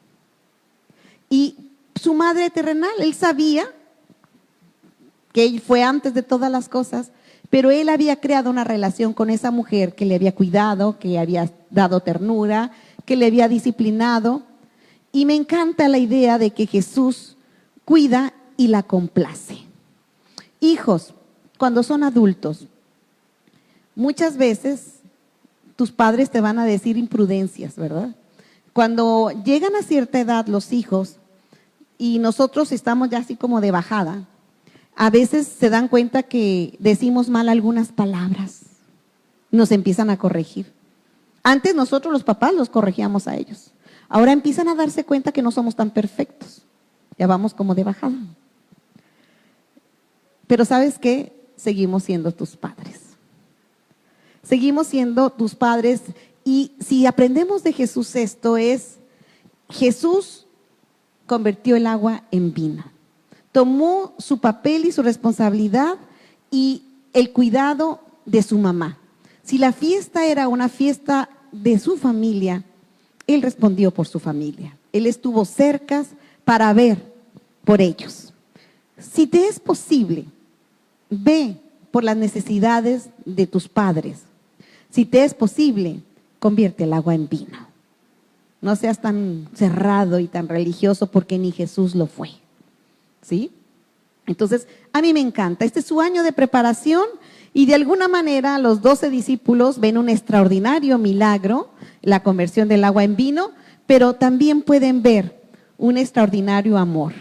Y su madre terrenal, Él sabía que Él fue antes de todas las cosas, pero Él había creado una relación con esa mujer que le había cuidado, que había dado ternura, que le había disciplinado. Y me encanta la idea de que Jesús cuida y la complace. Hijos, cuando son adultos, muchas veces tus padres te van a decir imprudencias, ¿verdad? Cuando llegan a cierta edad los hijos y nosotros estamos ya así como de bajada, a veces se dan cuenta que decimos mal algunas palabras, nos empiezan a corregir. Antes nosotros los papás los corregíamos a ellos. Ahora empiezan a darse cuenta que no somos tan perfectos. Ya vamos como de bajada. Pero ¿sabes qué? Seguimos siendo tus padres. Seguimos siendo tus padres. Y si aprendemos de Jesús esto es, Jesús convirtió el agua en vino. Tomó su papel y su responsabilidad y el cuidado de su mamá. Si la fiesta era una fiesta de su familia, Él respondió por su familia. Él estuvo cerca para ver por ellos. Si te es posible, ve por las necesidades de tus padres. Si te es posible, convierte el agua en vino. No seas tan cerrado y tan religioso porque ni Jesús lo fue. ¿Sí? Entonces, a mí me encanta. Este es su año de preparación y de alguna manera los 12 discípulos ven un extraordinario milagro, la conversión del agua en vino, pero también pueden ver un extraordinario amor,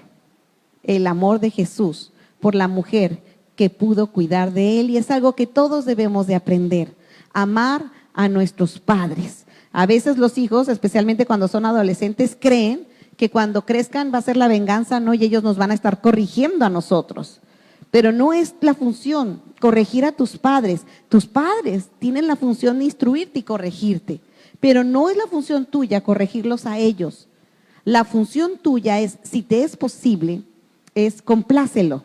el amor de Jesús por la mujer que pudo cuidar de él, y es algo que todos debemos de aprender, amar a nuestros padres. A veces los hijos, especialmente cuando son adolescentes, creen que cuando crezcan va a ser la venganza, no, y ellos nos van a estar corrigiendo a nosotros. Pero no es la función corregir a tus padres. Tus padres tienen la función de instruirte y corregirte, pero no es la función tuya corregirlos a ellos. La función tuya es, si te es posible, es complácelo.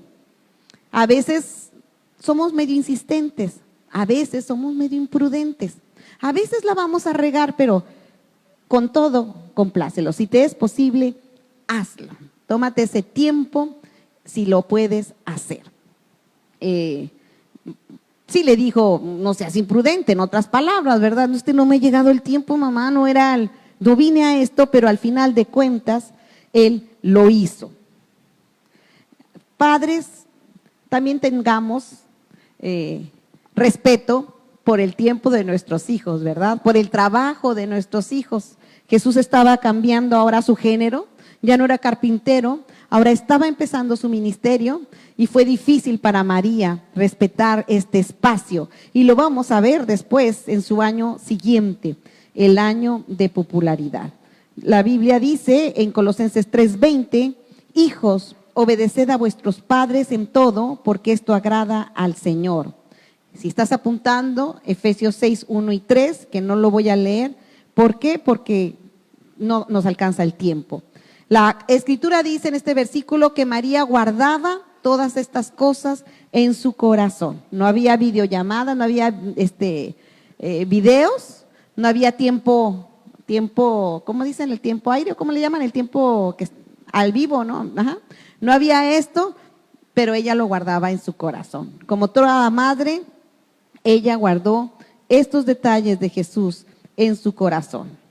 A veces somos medio insistentes, a veces somos medio imprudentes, a veces la vamos a regar, pero con todo, complácelo. Si te es posible, hazlo. Tómate ese tiempo si lo puedes hacer. Sí le dijo, no seas imprudente, en otras palabras, ¿verdad? No me ha llegado el tiempo, mamá, no vine a esto, pero al final de cuentas, él lo hizo. Padres, también tengamos respeto por el tiempo de nuestros hijos, ¿verdad? Por el trabajo de nuestros hijos. Jesús estaba cambiando ahora su género, ya no era carpintero, ahora estaba empezando su ministerio y fue difícil para María respetar este espacio. Y lo vamos a ver después en su año siguiente, el año de popularidad. La Biblia dice en Colosenses 3:20, hijos, obedeced a vuestros padres en todo, porque esto agrada al Señor. Si estás apuntando, Efesios 6:1 y 3, que no lo voy a leer. ¿Por qué? Porque no nos alcanza el tiempo. La Escritura dice en este versículo que María guardaba todas estas cosas en su corazón. No había videollamada, no había videos, no había tiempo, ¿cómo dicen? El tiempo aire, ¿cómo le llaman? El tiempo que al vivo, ¿no? Ajá. No había esto, pero ella lo guardaba en su corazón. Como toda madre, ella guardó estos detalles de Jesús en su corazón.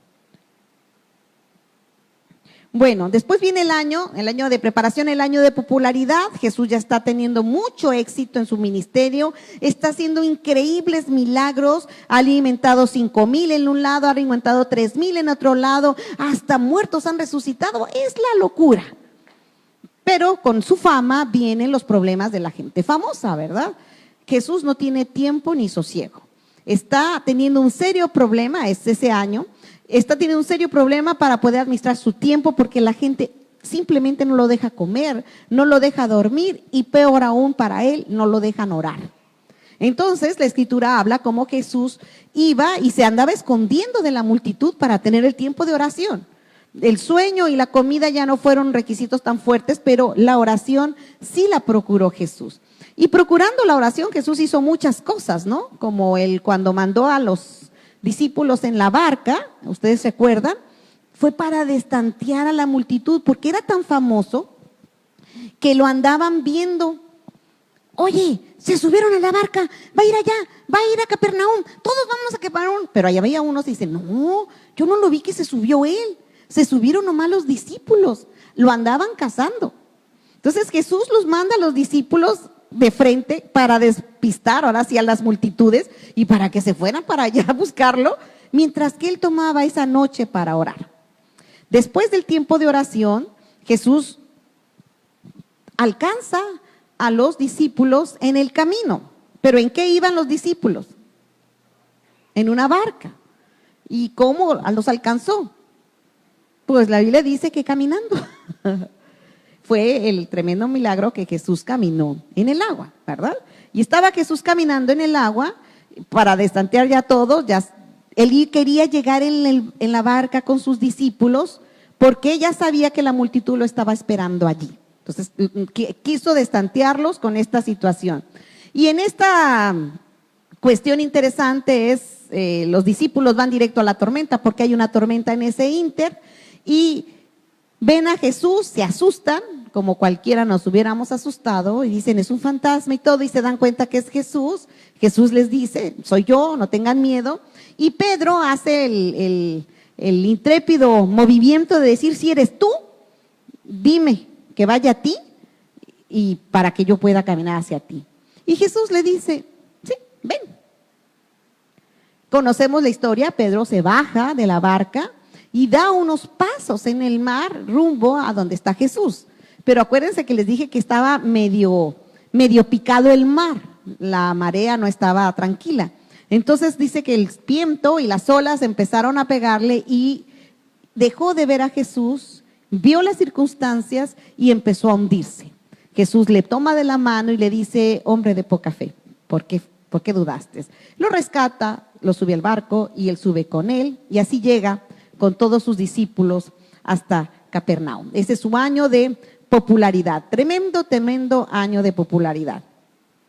Bueno, después viene el año de preparación, el año de popularidad. Jesús ya está teniendo mucho éxito en su ministerio, está haciendo increíbles milagros, ha alimentado 5,000 en un lado, ha alimentado 3,000 en otro lado, hasta muertos han resucitado, es la locura. Pero con su fama vienen los problemas de la gente famosa, ¿verdad? Jesús no tiene tiempo ni sosiego. Está teniendo un serio problema ese año. Está teniendo un serio problema para poder administrar su tiempo porque la gente simplemente no lo deja comer, no lo deja dormir y peor aún para él, no lo dejan orar. Entonces la escritura habla como Jesús iba y se andaba escondiendo de la multitud para tener el tiempo de oración. El sueño y la comida ya no fueron requisitos tan fuertes, pero la oración sí la procuró Jesús. Y procurando la oración, Jesús hizo muchas cosas, ¿no? Como él cuando mandó a los discípulos en la barca, ustedes se acuerdan, fue para destantear a la multitud, porque era tan famoso que lo andaban viendo. Oye, se subieron a la barca, va a ir allá, va a ir a Capernaum, todos vámonos a Capernaum. Pero allá había unos y dicen, no, yo no lo vi que se subió él, se subieron nomás los discípulos, lo andaban cazando. Entonces Jesús los manda a los discípulos de frente para despistar ahora sí a las multitudes y para que se fueran para allá a buscarlo, mientras que él tomaba esa noche para orar. Después del tiempo de oración, Jesús alcanza a los discípulos en el camino. ¿Pero en qué iban los discípulos? En una barca. ¿Y cómo los alcanzó? Pues la Biblia dice que caminando. Fue el tremendo milagro que Jesús caminó en el agua, ¿verdad? Y estaba Jesús caminando en el agua para destantear ya todo, él quería llegar en la barca con sus discípulos porque ya sabía que la multitud lo estaba esperando allí. Entonces quiso destantearlos con esta situación. Y en esta cuestión interesante es, los discípulos van directo a la tormenta porque hay una tormenta en ese ínter y ven a Jesús, se asustan, como cualquiera nos hubiéramos asustado, y dicen, es un fantasma y todo, y se dan cuenta que es Jesús. Jesús les dice, soy yo, no tengan miedo. Y Pedro hace el intrépido movimiento de decir, si eres tú, dime que vaya a ti y para que yo pueda caminar hacia ti. Y Jesús le dice, sí, ven. Conocemos la historia, Pedro se baja de la barca y da unos pasos en el mar rumbo a donde está Jesús. Pero acuérdense que les dije que estaba medio picado el mar, la marea no estaba tranquila. Entonces dice que el viento y las olas empezaron a pegarle y dejó de ver a Jesús, vio las circunstancias y empezó a hundirse. Jesús le toma de la mano y le dice, hombre de poca fe, ¿por qué dudaste? Lo rescata, lo sube al barco y él sube con él y así llega con todos sus discípulos hasta Capernaum. Ese es su año de popularidad, tremendo año de popularidad.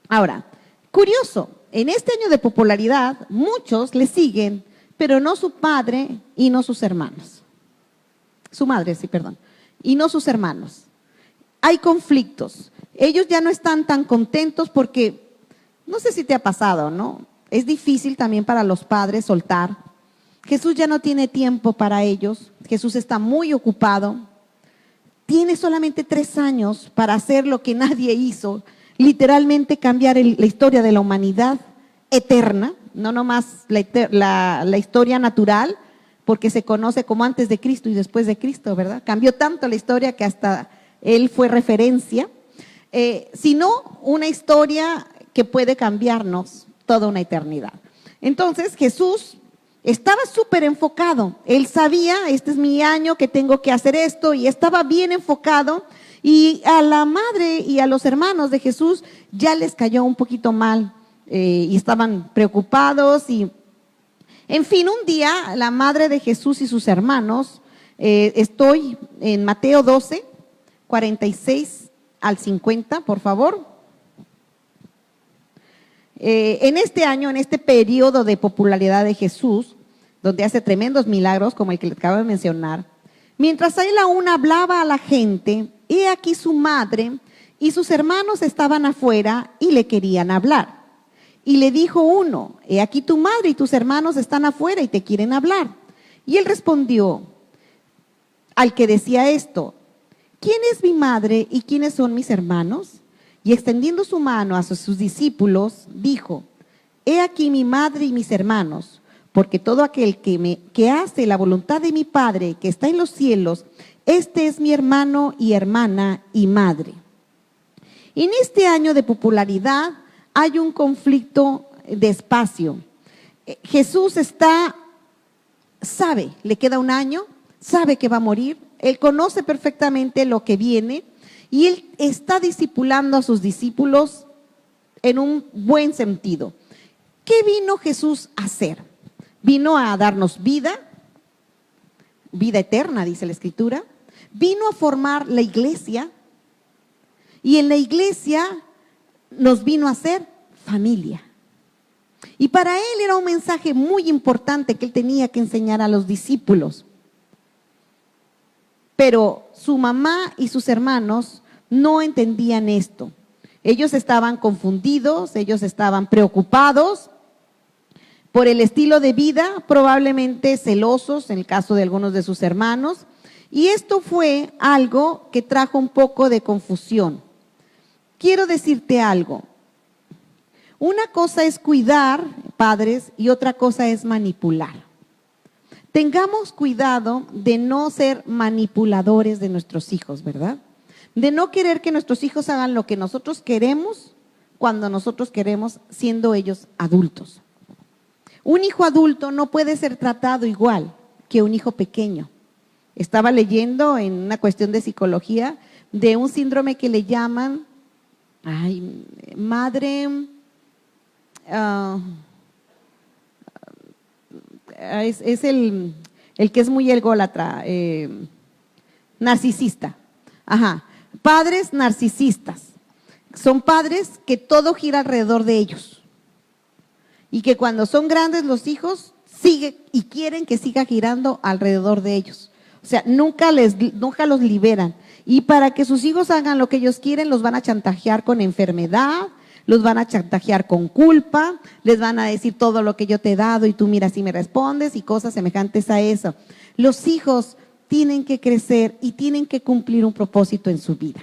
Ahora, curioso, en este año de popularidad muchos le siguen, pero no su padre y no sus hermanos. Su madre, sí, perdón, y no sus hermanos. Hay conflictos, ellos ya no están tan contentos porque, no sé si te ha pasado, ¿no? Es difícil también para los padres soltar. Jesús ya no tiene tiempo para ellos, Jesús está muy ocupado. Tiene solamente 3 años para hacer lo que nadie hizo, literalmente cambiar la historia de la humanidad eterna, no nomás la historia natural, porque se conoce como antes de Cristo y después de Cristo, ¿verdad? Cambió tanto la historia que hasta él fue referencia, sino una historia que puede cambiarnos toda una eternidad. Entonces Jesús estaba súper enfocado, él sabía, este es mi año que tengo que hacer esto y estaba bien enfocado y a la madre y a los hermanos de Jesús ya les cayó un poquito mal y estaban preocupados y en fin, un día la madre de Jesús y sus hermanos, estoy en Mateo 12, 46 al 50, por favor. En este año, en este periodo de popularidad de Jesús, donde hace tremendos milagros como el que le acabo de mencionar, mientras él aún hablaba a la gente, he aquí su madre y sus hermanos estaban afuera y le querían hablar. Y le dijo uno, he aquí tu madre y tus hermanos están afuera y te quieren hablar. Y él respondió, al que decía esto: ¿quién es mi madre y quiénes son mis hermanos? Y extendiendo su mano hacia sus discípulos, dijo: he aquí mi madre y mis hermanos, porque todo aquel que hace la voluntad de mi Padre que está en los cielos, este es mi hermano y hermana y madre. En este año de popularidad hay un conflicto de espacio. Jesús sabe, le queda un año, sabe que va a morir, él conoce perfectamente lo que viene y él está discipulando a sus discípulos en un buen sentido. ¿Qué vino Jesús a hacer? Vino a darnos vida eterna, dice la Escritura. Vino a formar la iglesia y en la iglesia nos vino a hacer familia. Y para él era un mensaje muy importante que él tenía que enseñar a los discípulos. Pero su mamá y sus hermanos no entendían esto. Ellos estaban confundidos, ellos estaban preocupados por el estilo de vida, probablemente celosos en el caso de algunos de sus hermanos. Y esto fue algo que trajo un poco de confusión. Quiero decirte algo. Una cosa es cuidar, padres, y otra cosa es manipular. Tengamos cuidado de no ser manipuladores de nuestros hijos, ¿verdad? De no querer que nuestros hijos hagan lo que nosotros queremos cuando nosotros queremos, siendo ellos adultos. Un hijo adulto no puede ser tratado igual que un hijo pequeño. Estaba leyendo en una cuestión de psicología de un síndrome que le llaman madre, es el que es muy ególatra, narcisista. Padres narcisistas. Son padres que todo gira alrededor de ellos. Y que cuando son grandes los hijos, siguen y quieren que siga girando alrededor de ellos. O sea, nunca los liberan. Y para que sus hijos hagan lo que ellos quieren, los van a chantajear con enfermedad, los van a chantajear con culpa, les van a decir todo lo que yo te he dado y tú mira si me respondes y cosas semejantes a eso. Los hijos tienen que crecer y tienen que cumplir un propósito en su vida.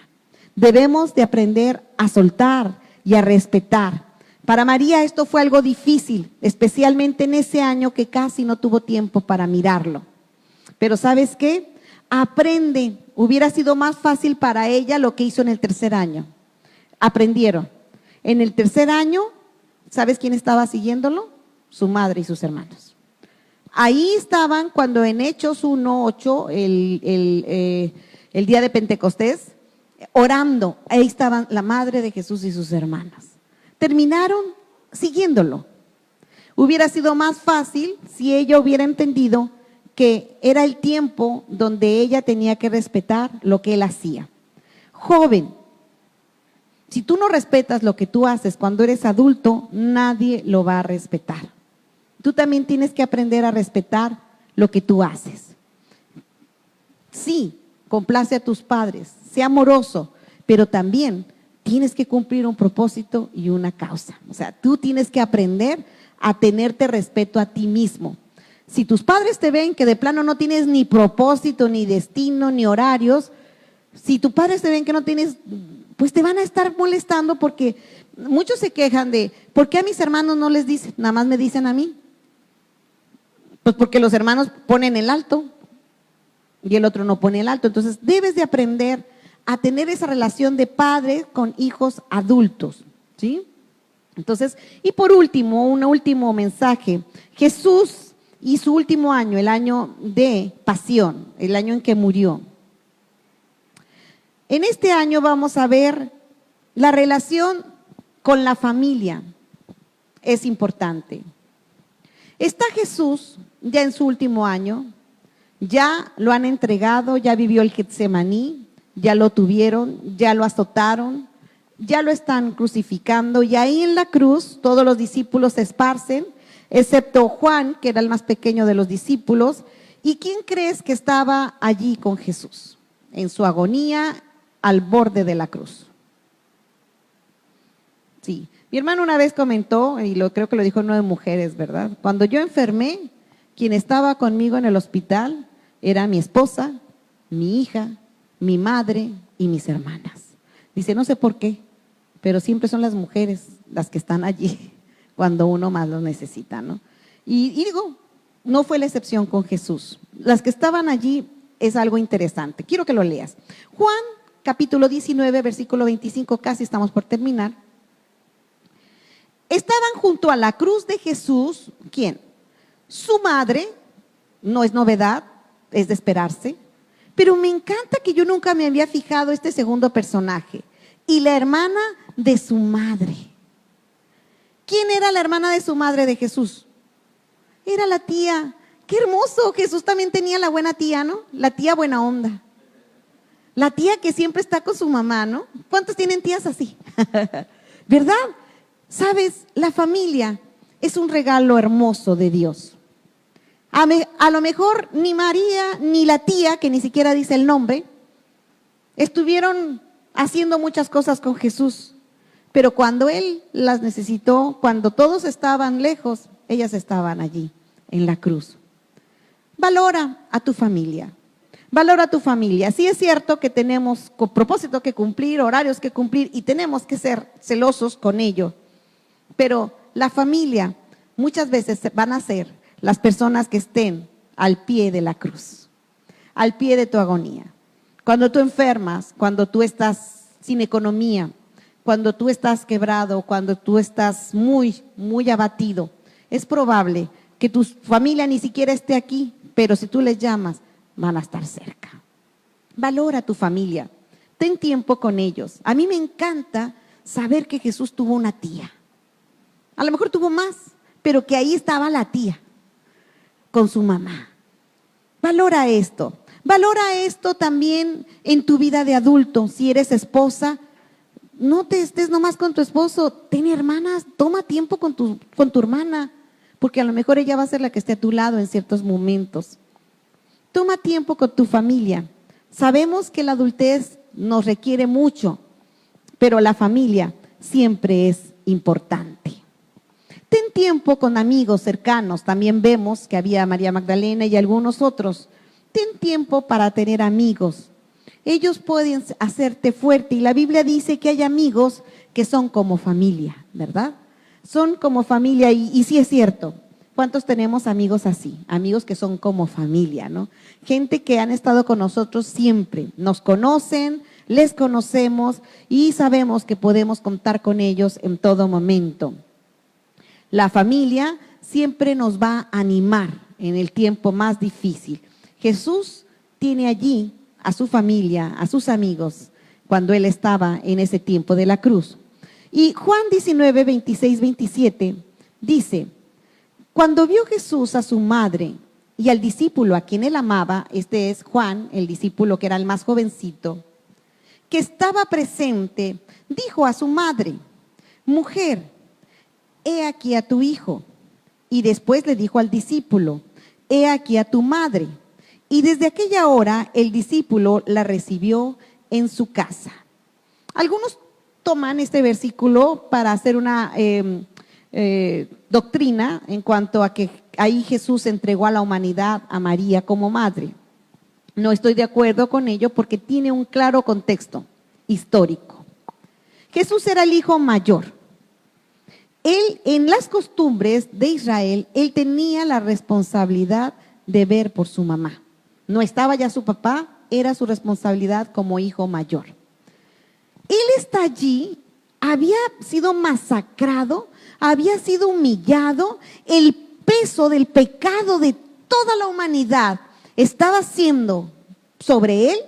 Debemos de aprender a soltar y a respetar. Para María esto fue algo difícil, especialmente en ese año que casi no tuvo tiempo para mirarlo. Pero ¿sabes qué? Aprende. Hubiera sido más fácil para ella lo que hizo en el tercer año. Aprendieron. En el tercer año, ¿sabes quién estaba siguiéndolo? Su madre y sus hermanos. Ahí estaban cuando en Hechos 1:8, el día de Pentecostés, orando. Ahí estaban la madre de Jesús y sus hermanas. Terminaron siguiéndolo. Hubiera sido más fácil si ella hubiera entendido que era el tiempo donde ella tenía que respetar lo que él hacía. Joven, si tú no respetas lo que tú haces cuando eres adulto, nadie lo va a respetar. Tú también tienes que aprender a respetar lo que tú haces. Sí, complace a tus padres, sea amoroso, pero también tienes que cumplir un propósito y una causa. O sea, tú tienes que aprender a tenerte respeto a ti mismo. Si tus padres te ven que de plano no tienes ni propósito, ni destino, ni horarios, si tus padres te ven que no tienes, pues te van a estar molestando porque muchos se quejan de, ¿por qué a mis hermanos no les dicen? Nada más me dicen a mí. Pues porque los hermanos ponen el alto y el otro no pone el alto. Entonces debes de aprender a tener esa relación de padre con hijos adultos, ¿sí? Entonces, y por último, un último mensaje. Jesús y su último año, el año de pasión, el año en que murió. En este año vamos a ver la relación con la familia. Es importante. Está Jesús ya en su último año, ya lo han entregado, ya vivió el Getsemaní, ya lo tuvieron, ya lo azotaron, ya lo están crucificando y ahí en la cruz todos los discípulos se esparcen, excepto Juan, que era el más pequeño de los discípulos. ¿Y quién crees que estaba allí con Jesús en su agonía al borde de la cruz? Sí, mi hermano una vez comentó, y creo que lo dijo 9 mujeres, ¿verdad? Cuando yo enfermé, quien estaba conmigo en el hospital era mi esposa, mi hija, mi madre y mis hermanas. Dice, no sé por qué, pero siempre son las mujeres las que están allí cuando uno más lo necesita, ¿no? Y digo, no fue la excepción con Jesús. Las que estaban allí es algo interesante. Quiero que lo leas. Juan, capítulo 19, versículo 25, casi estamos por terminar. Estaban junto a la cruz de Jesús, ¿quién? Su madre, no es novedad, es de esperarse, pero me encanta que yo nunca me había fijado este segundo personaje, y la hermana de su madre. ¿Quién era la hermana de su madre de Jesús? Era la tía. ¡Qué hermoso! Jesús también tenía la buena tía, ¿no? La tía buena onda. La tía que siempre está con su mamá, ¿no? ¿Cuántos tienen tías así? ¿Verdad? ¿Sabes? La familia es un regalo hermoso de Dios. A lo mejor ni María ni la tía, que ni siquiera dice el nombre, estuvieron haciendo muchas cosas con Jesús, pero cuando Él las necesitó, cuando todos estaban lejos, ellas estaban allí, en la cruz. Valora a tu familia. Valora a tu familia. Sí es cierto que tenemos propósito que cumplir, horarios que cumplir y tenemos que ser celosos con ello. Pero la familia muchas veces van a ser las personas que estén al pie de la cruz, al pie de tu agonía. Cuando tú enfermas, cuando tú estás sin economía, cuando tú estás quebrado, cuando tú estás muy, muy abatido, es probable que tu familia ni siquiera esté aquí, pero si tú les llamas, van a estar cerca. Valora a tu familia, ten tiempo con ellos. A mí me encanta saber que Jesús tuvo una tía. A lo mejor tuvo más, pero que ahí estaba la tía con su mamá. Valora esto. Valora esto también en tu vida de adulto. Si eres esposa, no te estés nomás con tu esposo. Ten hermanas, toma tiempo con tu hermana, porque a lo mejor ella va a ser la que esté a tu lado en ciertos momentos. Toma tiempo con tu familia. Sabemos que la adultez nos requiere mucho, pero la familia siempre es importante. Ten tiempo con amigos cercanos. También vemos que había María Magdalena y algunos otros. Ten tiempo para tener amigos. Ellos pueden hacerte fuerte y la Biblia dice que hay amigos que son como familia, ¿verdad? Son como familia y sí es cierto. ¿Cuántos tenemos amigos así? Amigos que son como familia, ¿no? Gente que han estado con nosotros siempre. Nos conocen, les conocemos y sabemos que podemos contar con ellos en todo momento. La familia siempre nos va a animar en el tiempo más difícil. Jesús tiene allí a su familia, a sus amigos, cuando Él estaba en ese tiempo de la cruz. Y Juan 19, 26, 27 dice, cuando vio Jesús a su madre y al discípulo a quien Él amaba, este es Juan, el discípulo que era el más jovencito, que estaba presente, dijo a su madre, mujer, he aquí a tu hijo. Y después le dijo al discípulo, he aquí a tu madre. Y desde aquella hora el discípulo la recibió en su casa. Algunos toman este versículo para hacer una doctrina en cuanto a que ahí Jesús entregó a la humanidad a María como madre. No estoy de acuerdo con ello porque tiene un claro contexto histórico. Jesús era el hijo mayor. Él, en las costumbres de Israel, él tenía la responsabilidad de ver por su mamá. No estaba ya su papá, era su responsabilidad como hijo mayor. Él está allí, había sido masacrado, había sido humillado, el peso del pecado de toda la humanidad estaba siendo sobre él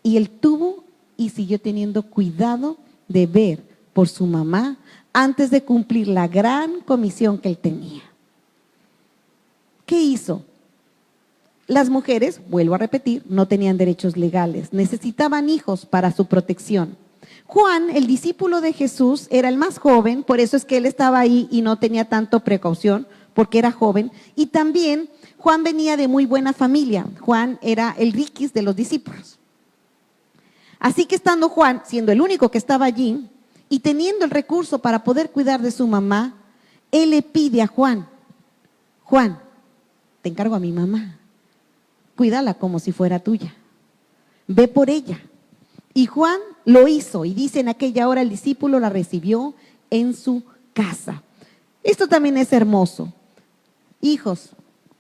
y él tuvo y siguió teniendo cuidado de ver por su mamá antes de cumplir la gran comisión que él tenía. ¿Qué hizo? Las mujeres, vuelvo a repetir, no tenían derechos legales, necesitaban hijos para su protección. Juan, el discípulo de Jesús, era el más joven, por eso es que él estaba ahí y no tenía tanto precaución, porque era joven. Y también Juan venía de muy buena familia. Juan era el riquis de los discípulos. Así que estando Juan, siendo el único que estaba allí, y teniendo el recurso para poder cuidar de su mamá, él le pide a Juan, Juan, te encargo a mi mamá, cuídala como si fuera tuya. ve por ella. Y Juan lo hizo, y dice: en aquella hora el discípulo la recibió en su casa. Esto también es hermoso. Hijos,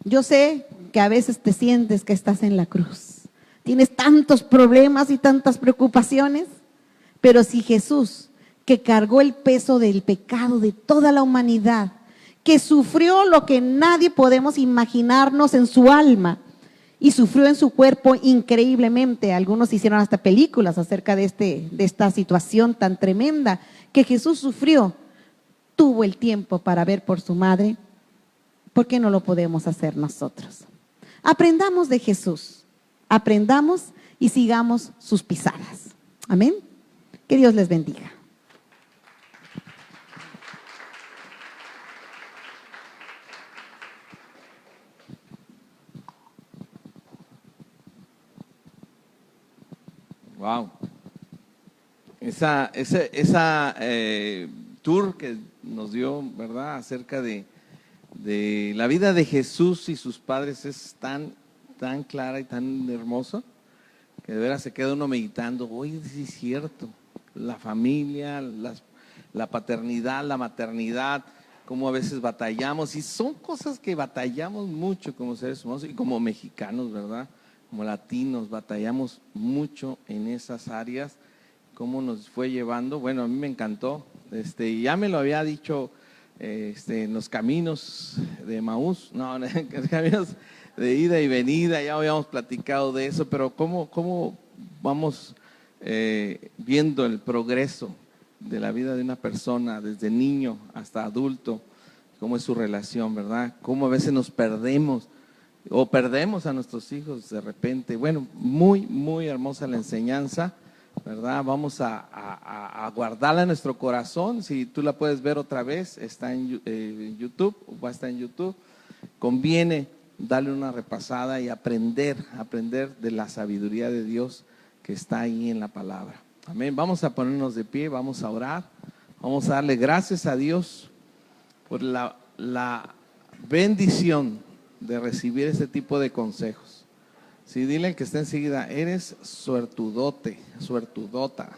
yo sé que a veces te sientes que estás en la cruz. Tienes tantos problemas y tantas preocupaciones, pero si Jesús, que cargó el peso del pecado de toda la humanidad, que sufrió lo que nadie podemos imaginarnos en su alma y sufrió en su cuerpo increíblemente, algunos hicieron hasta películas acerca de esta situación tan tremenda, que Jesús sufrió, tuvo el tiempo para ver por su madre. ¿Por qué no lo podemos hacer nosotros? Aprendamos de Jesús, aprendamos y sigamos sus pisadas. Amén. Que Dios les bendiga. Wow. Esa tour que nos dio, ¿verdad?, acerca de la vida de Jesús y sus padres es tan clara y tan hermosa que de veras se queda uno meditando. Oye, sí es cierto, la familia, la paternidad, la maternidad, cómo a veces batallamos, y son cosas que batallamos mucho como seres humanos y como mexicanos, ¿verdad?, como latinos, batallamos mucho en esas áreas. Cómo nos fue llevando, bueno, a mí me encantó, ya me lo había dicho en los caminos de Emaús, no, en los caminos de ida y venida, ya habíamos platicado de eso, pero cómo vamos viendo el progreso de la vida de una persona, desde niño hasta adulto, cómo es su relación, ¿verdad? Cómo a veces nos perdemos o perdemos a nuestros hijos de repente. Bueno, muy hermosa la enseñanza, ¿verdad? Vamos a guardarla en nuestro corazón. Si tú la puedes ver otra vez, está en YouTube, va a estar en YouTube. Conviene darle una repasada y aprender de la sabiduría de Dios que está ahí en la palabra. Amén. Vamos a ponernos de pie, vamos a orar, vamos a darle gracias a Dios por la bendición de recibir este tipo de consejos. Sí, dile al que está enseguida: eres suertudote, suertudota.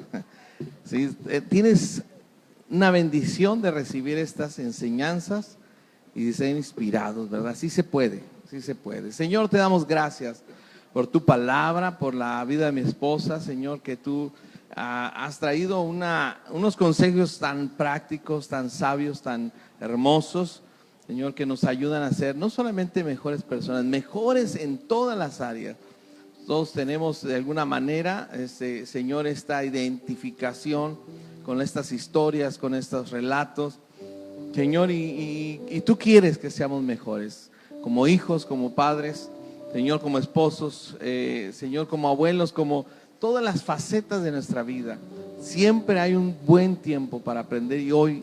Sí, tienes una bendición de recibir estas enseñanzas y de ser inspirados, ¿verdad? Sí se puede, sí se puede. Señor, te damos gracias por tu palabra, por la vida de mi esposa, Señor, que tú has traído unos consejos tan prácticos, tan sabios, tan hermosos, Señor, que nos ayudan a ser no solamente mejores personas, mejores en todas las áreas. Todos tenemos de alguna manera, Señor, esta identificación con estas historias, con estos relatos, Señor, y tú quieres que seamos mejores, como hijos, como padres, Señor, como esposos, Señor, como abuelos, como todas las facetas de nuestra vida. Siempre hay un buen tiempo para aprender, y hoy,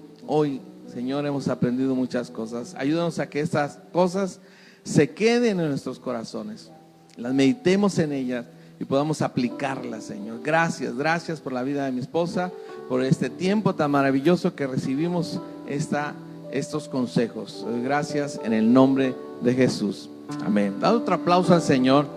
Señor, hemos aprendido muchas cosas. Ayúdanos a que estas cosas se queden en nuestros corazones, las meditemos en ellas y podamos aplicarlas, Señor. Gracias por la vida de mi esposa, por este tiempo tan maravilloso que recibimos estos consejos. Gracias en el nombre de Jesús. Amén. Dad otro aplauso al Señor.